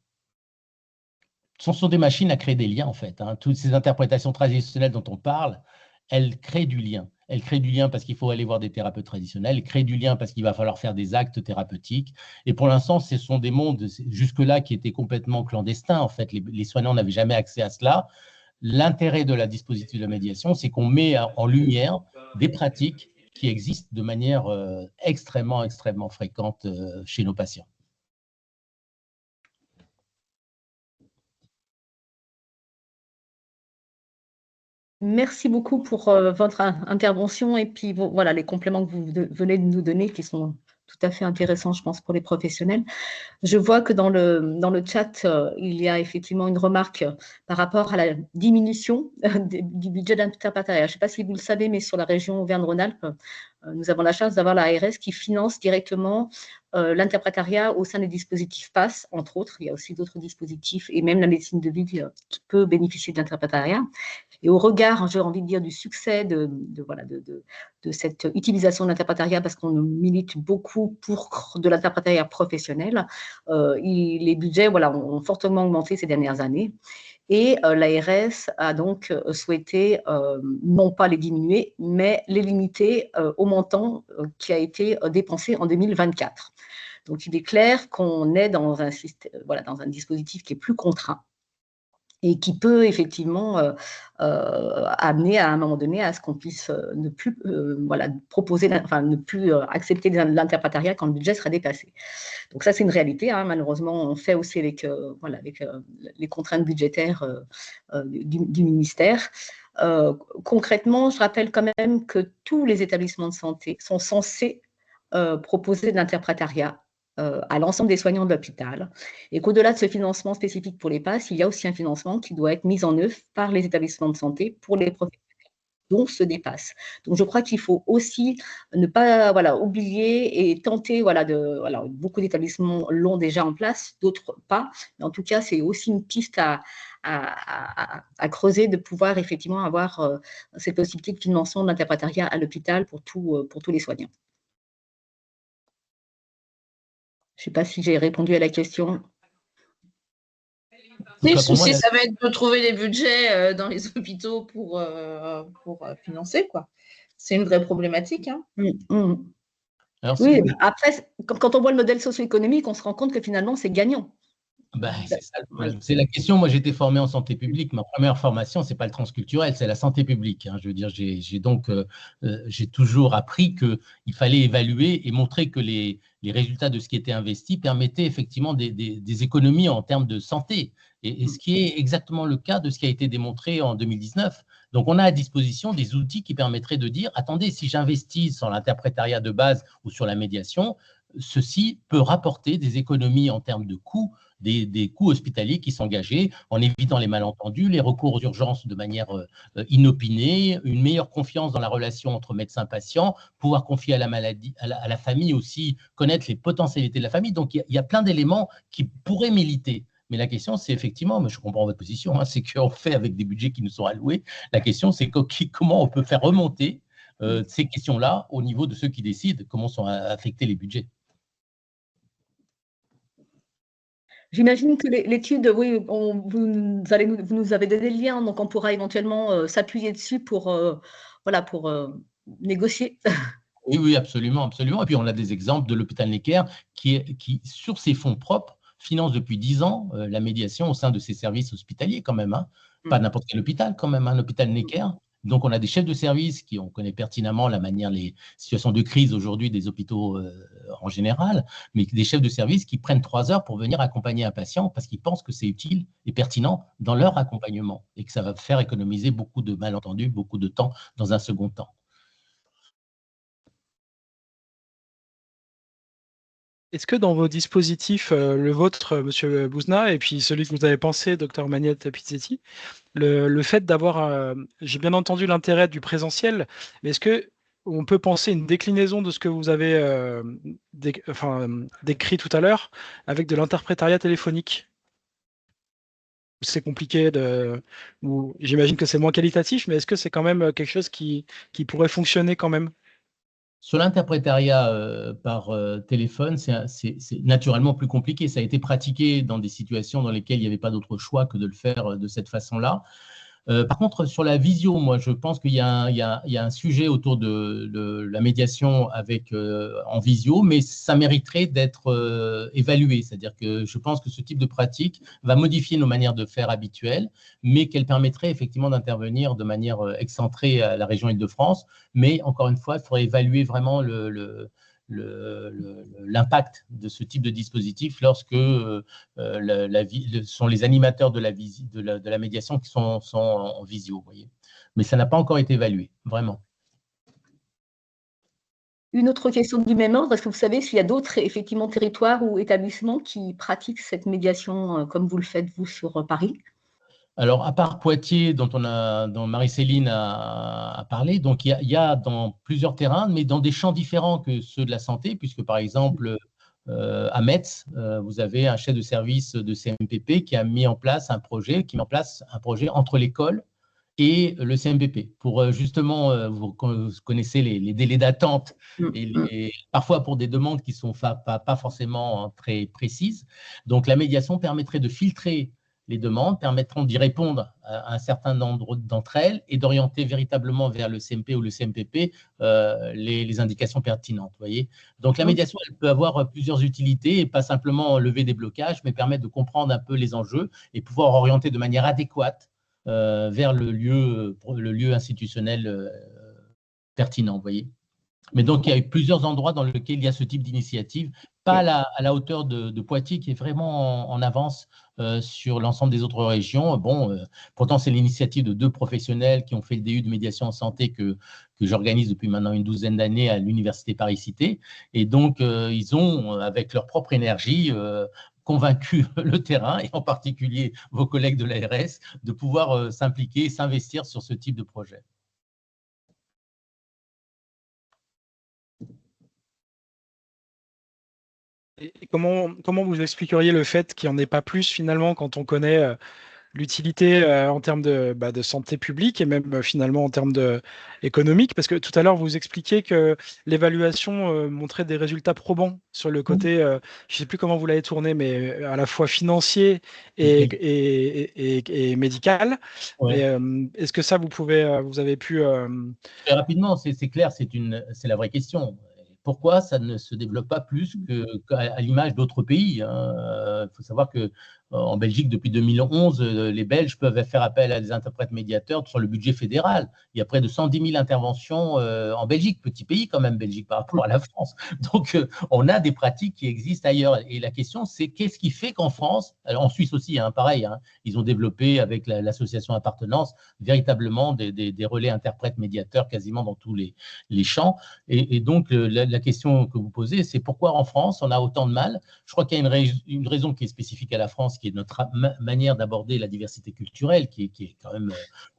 Ce sont des machines à créer des liens, en fait. Toutes ces interprétations traditionnelles dont on parle, elles créent du lien. Elles créent du lien parce qu'il faut aller voir des thérapeutes traditionnels, elles créent du lien parce qu'il va falloir faire des actes thérapeutiques. Et pour l'instant, ce sont des mondes jusque-là qui étaient complètement clandestins. En fait, les soignants n'avaient jamais accès à cela. L'intérêt de la dispositif de médiation, c'est qu'on met en lumière des pratiques qui existent de manière extrêmement fréquente chez nos patients. Merci beaucoup pour votre intervention et puis voilà, les compléments que vous venez de nous donner qui sont tout à fait intéressants, je pense, pour les professionnels. Je vois que dans le chat, il y a effectivement une remarque par rapport à la diminution du budget d'interprétariat. Je ne sais pas si vous le savez, mais sur la région Auvergne-Rhône-Alpes, nous avons la chance d'avoir l'ARS qui finance directement l'interprétariat au sein des dispositifs PASS, entre autres. Il y a aussi d'autres dispositifs et même la médecine de ville qui peut bénéficier de l'interprétariat. Et au regard, j'ai envie de dire, du succès de cette utilisation de l'interprétariat, parce qu'on milite beaucoup pour de l'interprétariat professionnel, les budgets ont fortement augmenté ces dernières années. Et l'ARS a donc souhaité non pas les diminuer, mais les limiter au montant qui a été dépensé en 2024. Donc, il est clair qu'on est dans un dispositif qui est plus contraint et qui peut effectivement amener à un moment donné à ce qu'on puisse ne plus proposer, ne plus accepter l'interprétariat quand le budget sera dépassé. Donc ça, c'est une réalité. Malheureusement, on fait aussi avec les contraintes budgétaires du ministère. Concrètement, je rappelle quand même que tous les établissements de santé sont censés proposer de l'interprétariat à l'ensemble des soignants de l'hôpital, et qu'au-delà de ce financement spécifique pour les PASS, il y a aussi un financement qui doit être mis en œuvre par les établissements de santé pour les professionnels dont se dépasse. Donc, je crois qu'il faut aussi ne pas oublier et tenter, beaucoup d'établissements l'ont déjà en place, d'autres pas, mais en tout cas, c'est aussi une piste à creuser de pouvoir effectivement avoir cette possibilité de financement de l'interprétariat à l'hôpital pour tous les soignants. Je ne sais pas si j'ai répondu à la question. Oui, le souci, ça va être de trouver des budgets dans les hôpitaux pour financer, quoi. C'est une vraie problématique. Alors, oui, après, quand on voit le modèle socio-économique, on se rend compte que finalement, c'est gagnant. C'est la question. Moi, j'ai été formé en santé publique. Ma première formation, ce n'est pas le transculturel, c'est la santé publique. Je veux dire, j'ai toujours appris qu'il fallait évaluer et montrer que les résultats de ce qui était investi permettaient effectivement des économies en termes de santé. Et ce qui est exactement le cas de ce qui a été démontré en 2019. Donc, on a à disposition des outils qui permettraient de dire, attendez, si j'investis sur l'interprétariat de base ou sur la médiation, ceci peut rapporter des économies en termes de coûts, des coûts hospitaliers qui sont engagés en évitant les malentendus, les recours aux urgences de manière inopinée, une meilleure confiance dans la relation entre médecin-patient, pouvoir confier à la maladie, à la famille aussi, connaître les potentialités de la famille. Donc, il y a plein d'éléments qui pourraient militer. Mais la question, c'est effectivement, mais je comprends votre position, c'est qu'on fait avec des budgets qui nous sont alloués. La question, c'est comment on peut faire remonter ces questions-là au niveau de ceux qui décident comment sont affectés les budgets. J'imagine que l'étude, oui, vous nous avez donné le lien, donc on pourra éventuellement s'appuyer dessus pour négocier. Oui, absolument. Et puis, on a des exemples de l'hôpital Necker qui, sur ses fonds propres, finance depuis 10 ans la médiation au sein de ses services hospitaliers quand même. Pas n'importe quel hôpital quand même, un hôpital Necker. Donc, on a des chefs de service on connaît pertinemment les situations de crise aujourd'hui des hôpitaux en général, mais des chefs de service qui prennent 3 heures pour venir accompagner un patient parce qu'ils pensent que c'est utile et pertinent dans leur accompagnement et que ça va faire économiser beaucoup de malentendus, beaucoup de temps dans un second temps. Est-ce que dans vos dispositifs, le vôtre, Monsieur Bouzna, et puis celui que vous avez pensé, Dr Magnette Pizzetti, le fait d'avoir, j'ai bien entendu l'intérêt du présentiel, mais est-ce qu'on peut penser une déclinaison de ce que vous avez décrit tout à l'heure avec de l'interprétariat téléphonique? c'est compliqué ou j'imagine que c'est moins qualitatif, mais est-ce que c'est quand même quelque chose qui pourrait fonctionner quand même? Sur l'interprétariat par téléphone, c'est naturellement plus compliqué. Ça a été pratiqué dans des situations dans lesquelles il n'y avait pas d'autre choix que de le faire de cette façon-là. Par contre, sur la visio, moi, je pense qu'il y a un sujet autour de la médiation en visio, mais ça mériterait d'être évalué. C'est-à-dire que je pense que ce type de pratique va modifier nos manières de faire habituelles, mais qu'elle permettrait effectivement d'intervenir de manière excentrée à la région Île-de-France. Mais encore une fois, il faudrait évaluer vraiment l'impact de ce type de dispositif lorsque sont les animateurs de la médiation qui sont en visio, vous voyez. Mais ça n'a pas encore été évalué, vraiment. Une autre question du même ordre, est-ce que vous savez s'il y a d'autres effectivement territoires ou établissements qui pratiquent cette médiation comme vous le faites, vous, sur Paris? Alors, à part Poitiers, dont Marie-Céline a parlé, donc il y a dans plusieurs terrains, mais dans des champs différents que ceux de la santé, puisque par exemple, à Metz, vous avez un chef de service de CMPP qui a mis en place un projet, entre l'école et le CMPP, pour justement, vous connaissez les délais d'attente, et parfois pour des demandes qui ne sont pas forcément très précises. Donc, la médiation permettrait de filtrer les demandes, permettront d'y répondre à un certain nombre d'entre elles et d'orienter véritablement vers le CMP ou le CMPP les indications pertinentes. Voyez. Donc, la médiation, elle peut avoir plusieurs utilités et pas simplement lever des blocages, mais permettre de comprendre un peu les enjeux et pouvoir orienter de manière adéquate vers le lieu institutionnel pertinent. Voyez. Mais donc, il y a plusieurs endroits dans lesquels il y a ce type d'initiative, pas à la hauteur de Poitiers, qui est vraiment en avance sur l'ensemble des autres régions. Bon, pourtant, c'est l'initiative de 2 professionnels qui ont fait le DU de médiation en santé que j'organise depuis maintenant une douzaine d'années à l'Université Paris-Cité. Et donc, ils ont, avec leur propre énergie, convaincu le terrain, et en particulier vos collègues de l'ARS, de pouvoir s'impliquer et s'investir sur ce type de projet. Et comment vous expliqueriez le fait qu'il n'y en ait pas plus finalement quand on connaît l'utilité en termes de santé publique et même finalement en termes économiques? Parce que tout à l'heure, vous expliquiez que l'évaluation montrait des résultats probants sur le côté, je ne sais plus comment vous l'avez tourné, mais à la fois financier et médical. Ouais. Mais est-ce que ça, vous avez pu… Très rapidement, c'est clair, c'est la vraie question. Pourquoi ça ne se développe pas plus qu'à l'image d'autres pays? Il faut savoir qu'en Belgique, depuis 2011, les Belges peuvent faire appel à des interprètes médiateurs sur le budget fédéral. Il y a près de 110 000 interventions en Belgique, petit pays quand même, Belgique, par rapport à la France. Donc, on a des pratiques qui existent ailleurs. Et la question, c'est qu'est-ce qui fait qu'en France, alors en Suisse aussi, pareil, ils ont développé avec l'association Appartenance véritablement des relais interprètes médiateurs quasiment dans tous les champs. Et donc, la question que vous posez, c'est pourquoi en France, on a autant de mal? Je crois qu'il y a une raison qui est spécifique à la France, qui est notre manière d'aborder la diversité culturelle, qui est quand même…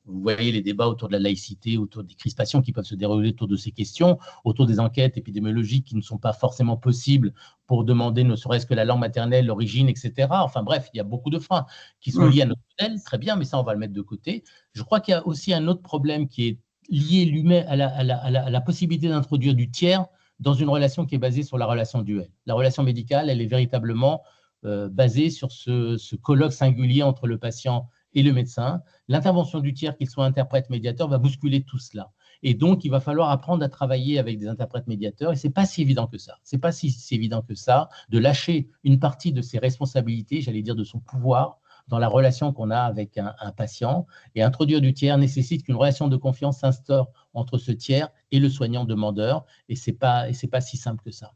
Vous voyez les débats autour de la laïcité, autour des crispations qui peuvent se dérouler autour de ces questions, autour des enquêtes épidémiologiques qui ne sont pas forcément possibles pour demander ne serait-ce que la langue maternelle, l'origine, etc. Enfin bref, il y a beaucoup de freins qui sont liés à notre modèle, très bien, mais ça, on va le mettre de côté. Je crois qu'il y a aussi un autre problème qui est lié à la possibilité d'introduire du tiers dans une relation qui est basée sur la relation duelle. La relation médicale, elle est véritablement basée sur ce colloque singulier entre le patient et le médecin. L'intervention du tiers, qu'il soit interprète médiateur, va bousculer tout cela. Et donc, il va falloir apprendre à travailler avec des interprètes médiateurs. Et ce n'est pas si évident que ça. Ce n'est pas si évident que ça de lâcher une partie de ses responsabilités, j'allais dire de son pouvoir, dans la relation qu'on a avec un patient. Et introduire du tiers nécessite qu'une relation de confiance s'instaure entre ce tiers et le soignant demandeur. Et ce n'est pas si simple que ça.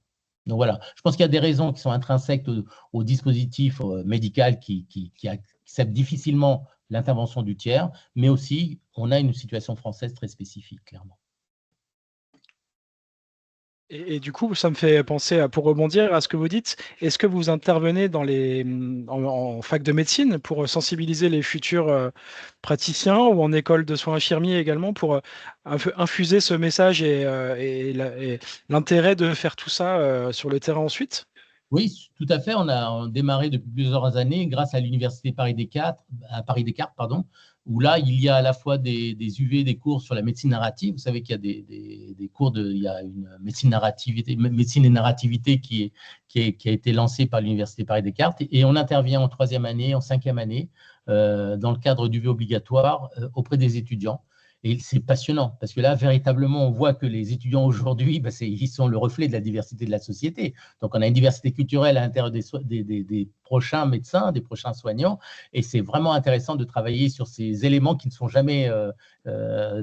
Donc voilà, je pense qu'il y a des raisons qui sont intrinsèques au dispositif médical qui accepte difficilement l'intervention du tiers, mais aussi on a une situation française très spécifique, clairement. Et du coup, ça me fait penser, pour rebondir à ce que vous dites, est-ce que vous intervenez en fac de médecine pour sensibiliser les futurs praticiens ou en école de soins infirmiers également pour infuser ce message et l'intérêt de faire tout ça sur le terrain ensuite? Oui, tout à fait. On a démarré depuis plusieurs années grâce à l'Université Paris-Descartes, pardon, où là, il y a à la fois des UV, des cours sur la médecine narrative. Vous savez qu'il y a des cours il y a une médecine et narrativité qui a été lancée par l'Université Paris-Descartes. Et on intervient en 3e année, en 5e année, dans le cadre d'UV obligatoire auprès des étudiants. Et c'est passionnant parce que là, véritablement, on voit que les étudiants aujourd'hui, ils sont le reflet de la diversité de la société. Donc, on a une diversité culturelle à l'intérieur des prochains médecins, des prochains soignants. Et c'est vraiment intéressant de travailler sur ces éléments qui ne sont jamais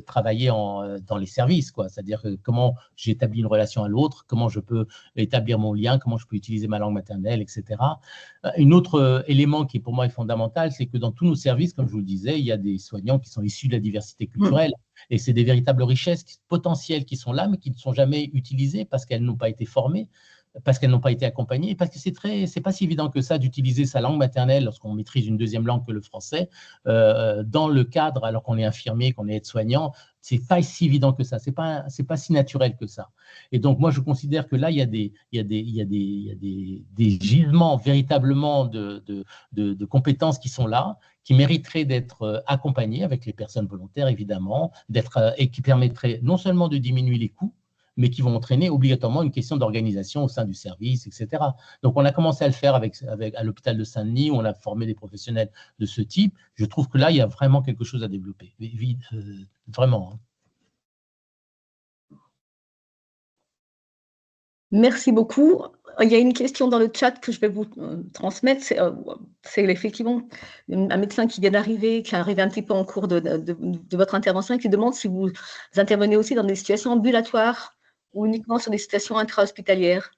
travaillés dans les services. C'est-à-dire comment j'établis une relation à l'autre, comment je peux établir mon lien, comment je peux utiliser ma langue maternelle, etc. Un autre élément qui, pour moi, est fondamental, c'est que dans tous nos services, comme je vous le disais, il y a des soignants qui sont issus de la diversité culturelle. Et c'est des véritables richesses potentielles qui sont là, mais qui ne sont jamais utilisées parce qu'elles n'ont pas été formées, parce qu'elles n'ont pas été accompagnées, parce que c'est pas si évident que ça d'utiliser sa langue maternelle lorsqu'on maîtrise une deuxième langue que le français, dans le cadre, alors qu'on est infirmier, qu'on est aide-soignant, c'est pas si évident que ça, c'est pas si naturel que ça. Et donc, moi, je considère que là, il y a des gisements véritablement de compétences qui sont là, qui mériteraient d'être accompagnés avec les personnes volontaires, évidemment, et qui permettraient non seulement de diminuer les coûts, mais qui vont entraîner obligatoirement une question d'organisation au sein du service, etc. Donc, on a commencé à le faire à l'hôpital de Saint-Denis, où on a formé des professionnels de ce type. Je trouve que là, il y a vraiment quelque chose à développer. Vraiment. Merci beaucoup. Il y a une question dans le chat que je vais vous transmettre. C'est effectivement un médecin qui vient d'arriver, qui est arrivé un petit peu en cours de votre intervention et qui demande si vous intervenez aussi dans des situations ambulatoires ou uniquement sur des situations intra-hospitalières.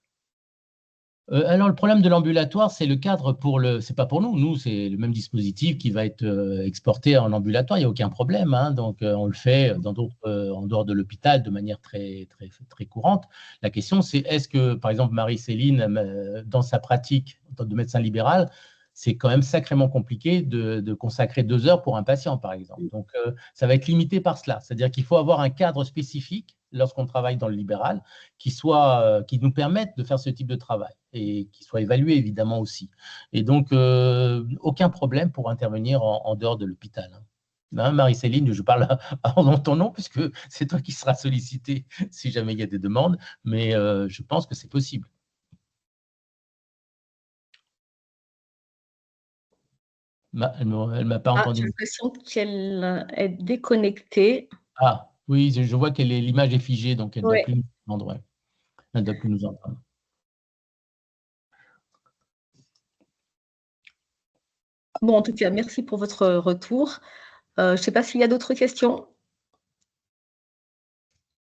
Alors, le problème de l'ambulatoire, c'est le cadre c'est pas pour nous. Nous, c'est le même dispositif qui va être exporté en ambulatoire. Il n'y a aucun problème. Donc, on le fait en dehors de l'hôpital de manière très, très, très courante. La question, c'est est-ce que, par exemple, Marie-Céline, dans sa pratique de médecin libéral, c'est quand même sacrément compliqué de consacrer 2 heures pour un patient, par exemple. Donc, ça va être limité par cela. C'est-à-dire qu'il faut avoir un cadre spécifique lorsqu'on travaille dans le libéral qui nous permette de faire ce type de travail et qui soit évalué évidemment aussi. Et donc, aucun problème pour intervenir en dehors de l'hôpital. Marie-Céline, je parle en ton nom puisque c'est toi qui seras sollicité si jamais il y a des demandes, mais je pense que c'est possible. Elle ne m'a pas entendu. J'ai l'impression qu'elle est déconnectée. Ah, oui, je vois que l'image est figée, donc elle ne doit plus nous entendre. Elle ne doit plus nous entendre. Bon, en tout cas, merci pour votre retour. Je ne sais pas s'il y a d'autres questions.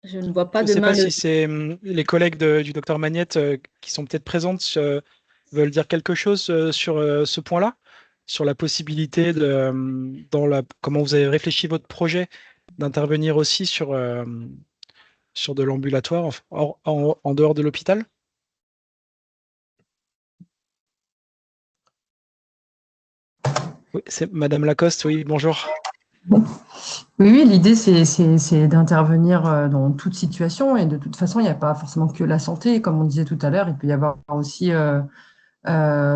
Je ne vois pas de main. Je ne sais pas si c'est les collègues du docteur Magnette qui sont peut-être présentes veulent dire quelque chose sur ce point-là, sur la possibilité comment vous avez réfléchi votre projet d'intervenir aussi sur de l'ambulatoire en dehors de l'hôpital. Oui, c'est Madame Lacoste, oui, bonjour. Oui, l'idée, c'est d'intervenir dans toute situation. Et de toute façon, il n'y a pas forcément que la santé. Comme on disait tout à l'heure, il peut y avoir aussi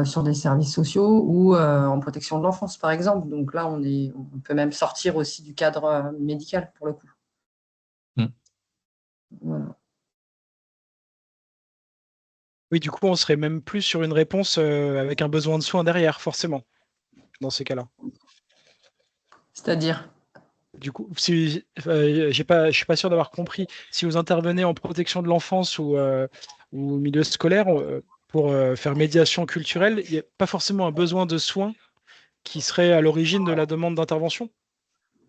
sur des services sociaux ou en protection de l'enfance, par exemple. Donc là, on peut même sortir aussi du cadre médical, pour le coup. Voilà. Oui, du coup, on serait même plus sur une réponse avec un besoin de soins derrière, forcément, dans ces cas-là. C'est-à-dire ? Du coup, je ne suis pas sûr d'avoir compris. Si vous intervenez en protection de l'enfance ou au milieu scolaire, pour faire médiation culturelle, il n'y a pas forcément un besoin de soins qui serait à l'origine de la demande d'intervention?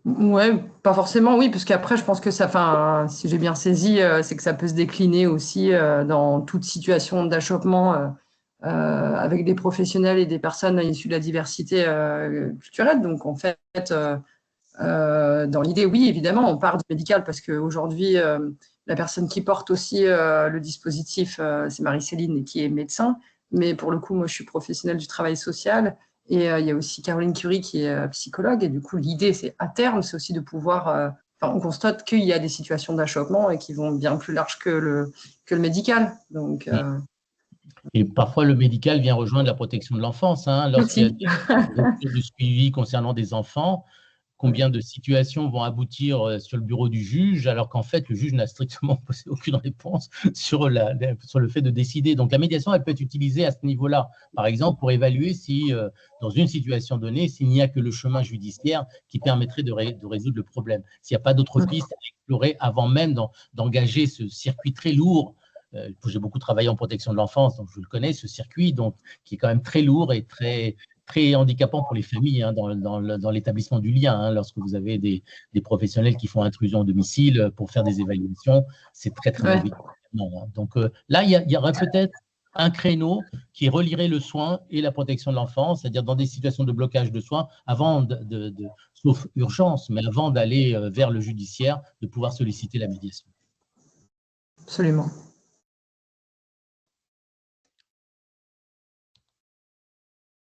Ouais, pas forcément, oui, parce qu'après, je pense que ça, si j'ai bien saisi, c'est que ça peut se décliner aussi dans toute situation d'achoppement avec des professionnels et des personnes issues de la diversité culturelle. Donc, en fait, dans l'idée, oui, évidemment, on part du médical parce qu'aujourd'hui, la personne qui porte aussi le dispositif, c'est Marie-Céline, qui est médecin. Mais pour le coup, moi, je suis professionnelle du travail social. Et il y a aussi Caroline Curie qui est psychologue. Et du coup, l'idée, c'est à terme, c'est aussi de pouvoir… on constate qu'il y a des situations d'achoppement et qui vont bien plus large que le médical. Donc, Et parfois, le médical vient rejoindre la protection de l'enfance. Lorsqu'il y a des ruptures de suivi concernant des enfants, combien de situations vont aboutir sur le bureau du juge, alors qu'en fait, le juge n'a strictement posé aucune réponse sur le fait de décider. Donc, la médiation, elle peut être utilisée à ce niveau-là. Par exemple, pour évaluer si, dans une situation donnée, s'il n'y a que le chemin judiciaire qui permettrait de résoudre le problème. S'il n'y a pas d'autres pistes à explorer avant même d'engager ce circuit très lourd. J'ai beaucoup travaillé en protection de l'enfance, donc je le connais, ce circuit, donc, qui est quand même très lourd et très handicapant pour les familles dans l'établissement du lien. Lorsque vous avez des professionnels qui font intrusion au domicile pour faire des évaluations, c'est très mauvais. Donc là, il y aurait peut-être un créneau qui relierait le soin et la protection de l'enfance, c'est-à-dire dans des situations de blocage de soins, avant sauf urgence, mais avant d'aller vers le judiciaire, de pouvoir solliciter la médiation. Absolument.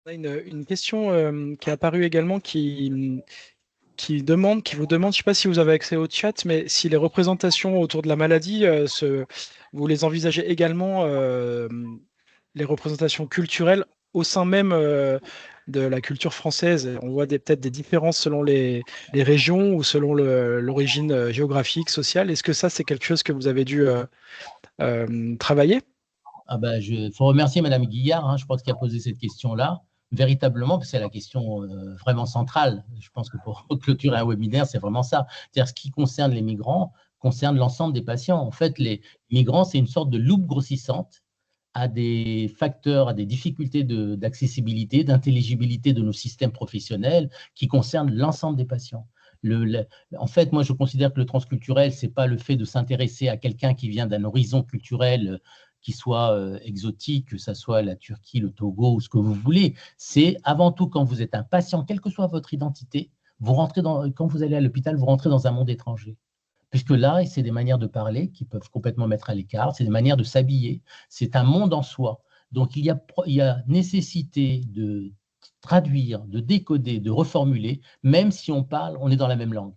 On a une question qui est apparue également qui vous demande, je ne sais pas si vous avez accès au chat, mais si les représentations autour de la maladie, vous les envisagez également, les représentations culturelles au sein même de la culture française. On voit peut-être des différences selon les régions ou selon l'origine géographique, sociale. Est-ce que ça, c'est quelque chose que vous avez dû travailler? Il faut remercier Madame Guillard, je pense, qui a posé cette question-là, véritablement, parce que c'est la question vraiment centrale. Je pense que pour clôturer un webinaire, c'est vraiment ça. C'est-à-dire, ce qui concerne les migrants concerne l'ensemble des patients. En fait, les migrants, c'est une sorte de loupe grossissante à des facteurs, à des difficultés d'accessibilité, d'intelligibilité de nos systèmes professionnels qui concernent l'ensemble des patients. En fait, moi, je considère que le transculturel, ce n'est pas le fait de s'intéresser à quelqu'un qui vient d'un horizon culturel qui soit exotique, que ce soit la Turquie, le Togo ou ce que vous voulez. C'est avant tout quand vous êtes un patient, quelle que soit votre identité, quand vous allez à l'hôpital, vous rentrez dans un monde étranger. Puisque là, c'est des manières de parler qui peuvent complètement mettre à l'écart, c'est des manières de s'habiller, c'est un monde en soi. Donc, il y a nécessité de traduire, de décoder, de reformuler, même si on est dans la même langue.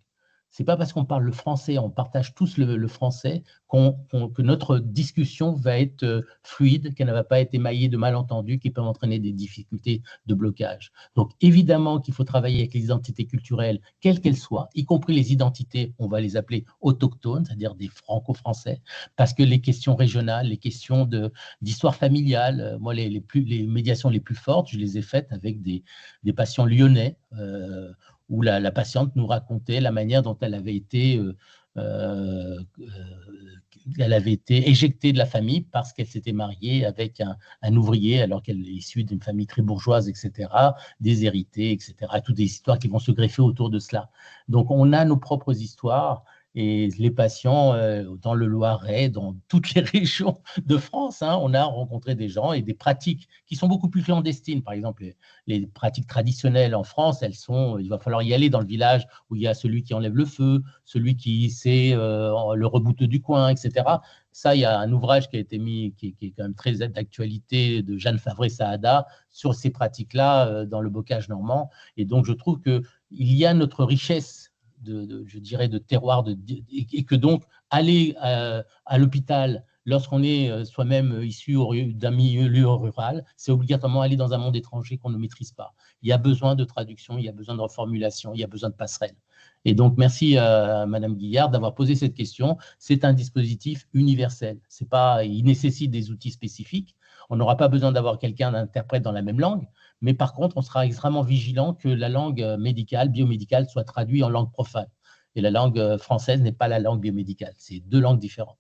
Ce n'est pas parce qu'on parle le français, on partage tous le français, que notre discussion va être fluide, qu'elle ne va pas être émaillée de malentendus qui peuvent entraîner des difficultés de blocage. Donc, évidemment qu'il faut travailler avec les identités culturelles, quelles qu'elles soient, y compris les identités, on va les appeler autochtones, c'est-à-dire des franco-français, parce que les questions régionales, les questions d'histoire familiale, moi, les médiations les plus fortes, je les ai faites avec des patients lyonnais, où la patiente nous racontait la manière dont elle avait été éjectée de la famille parce qu'elle s'était mariée avec un ouvrier alors qu'elle est issue d'une famille très bourgeoise, etc., déshéritée, etc., toutes des histoires qui vont se greffer autour de cela. Donc, on a nos propres histoires. Et les patients dans le Loiret, dans toutes les régions de France, on a rencontré des gens et des pratiques qui sont beaucoup plus clandestines. Par exemple, les pratiques traditionnelles en France, il va falloir y aller dans le village où il y a celui qui enlève le feu, celui qui sait le rebouteux du coin, etc. Ça, il y a un ouvrage qui a été mis, qui est quand même très d'actualité, de Jeanne Favre-Saada, sur ces pratiques-là dans le bocage normand. Et donc, je trouve qu'il y a notre richesse je dirais, de terroir, et que donc aller à l'hôpital lorsqu'on est soi-même issu d'un milieu rural, c'est obligatoirement aller dans un monde étranger qu'on ne maîtrise pas. Il y a besoin de traduction, il y a besoin de reformulation, il y a besoin de passerelle. Et donc, merci à Madame Guillard d'avoir posé cette question. C'est un dispositif universel. Il nécessite des outils spécifiques. On n'aura pas besoin d'avoir quelqu'un d'interprète dans la même langue, mais par contre, on sera extrêmement vigilant que la langue médicale, biomédicale, soit traduite en langue profane. Et la langue française n'est pas la langue biomédicale. C'est deux langues différentes.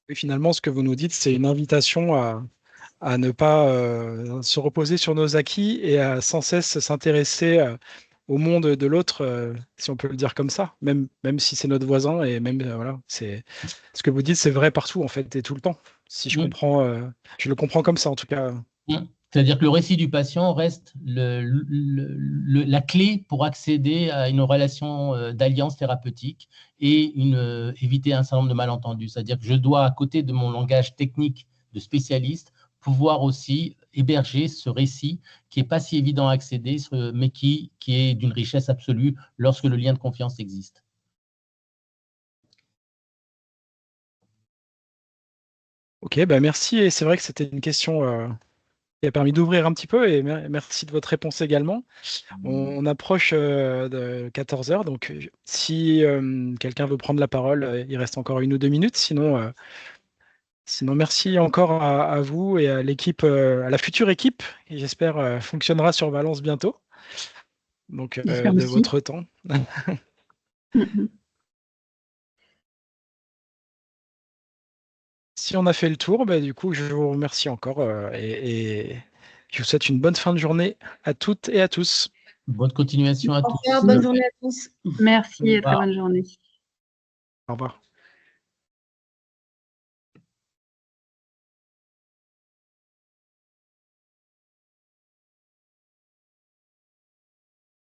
Et finalement, ce que vous nous dites, c'est une invitation à ne pas se reposer sur nos acquis et à sans cesse s'intéresser au monde de l'autre, si on peut le dire comme ça, même si c'est notre voisin. Et même, voilà, ce que vous dites, c'est vrai partout, en fait, et tout le temps. Si je comprends, je le comprends comme ça, en tout cas. C'est-à-dire que le récit du patient reste la clé pour accéder à une relation d'alliance thérapeutique et éviter un certain nombre de malentendus. C'est-à-dire que je dois, à côté de mon langage technique de spécialiste, pouvoir aussi héberger ce récit qui n'est pas si évident à accéder, mais qui est d'une richesse absolue lorsque le lien de confiance existe. Ok, bah merci. Et c'est vrai que c'était une question qui a permis d'ouvrir un petit peu. Et merci de votre réponse également. On approche de 14 heures. Donc, si quelqu'un veut prendre la parole, il reste encore 1 ou 2 minutes. Sinon, merci encore à vous et à l'équipe, à la future équipe, qui j'espère fonctionnera sur Valence bientôt. Donc, J'espère de aussi. votre temps. Si on a fait le tour, bah, du coup, je vous remercie encore et je vous souhaite une bonne fin de journée à toutes et à tous. Bonne continuation à Au tous. revoir, bonne journée à tous. Merci et très Au revoir. bonne journée. Au revoir.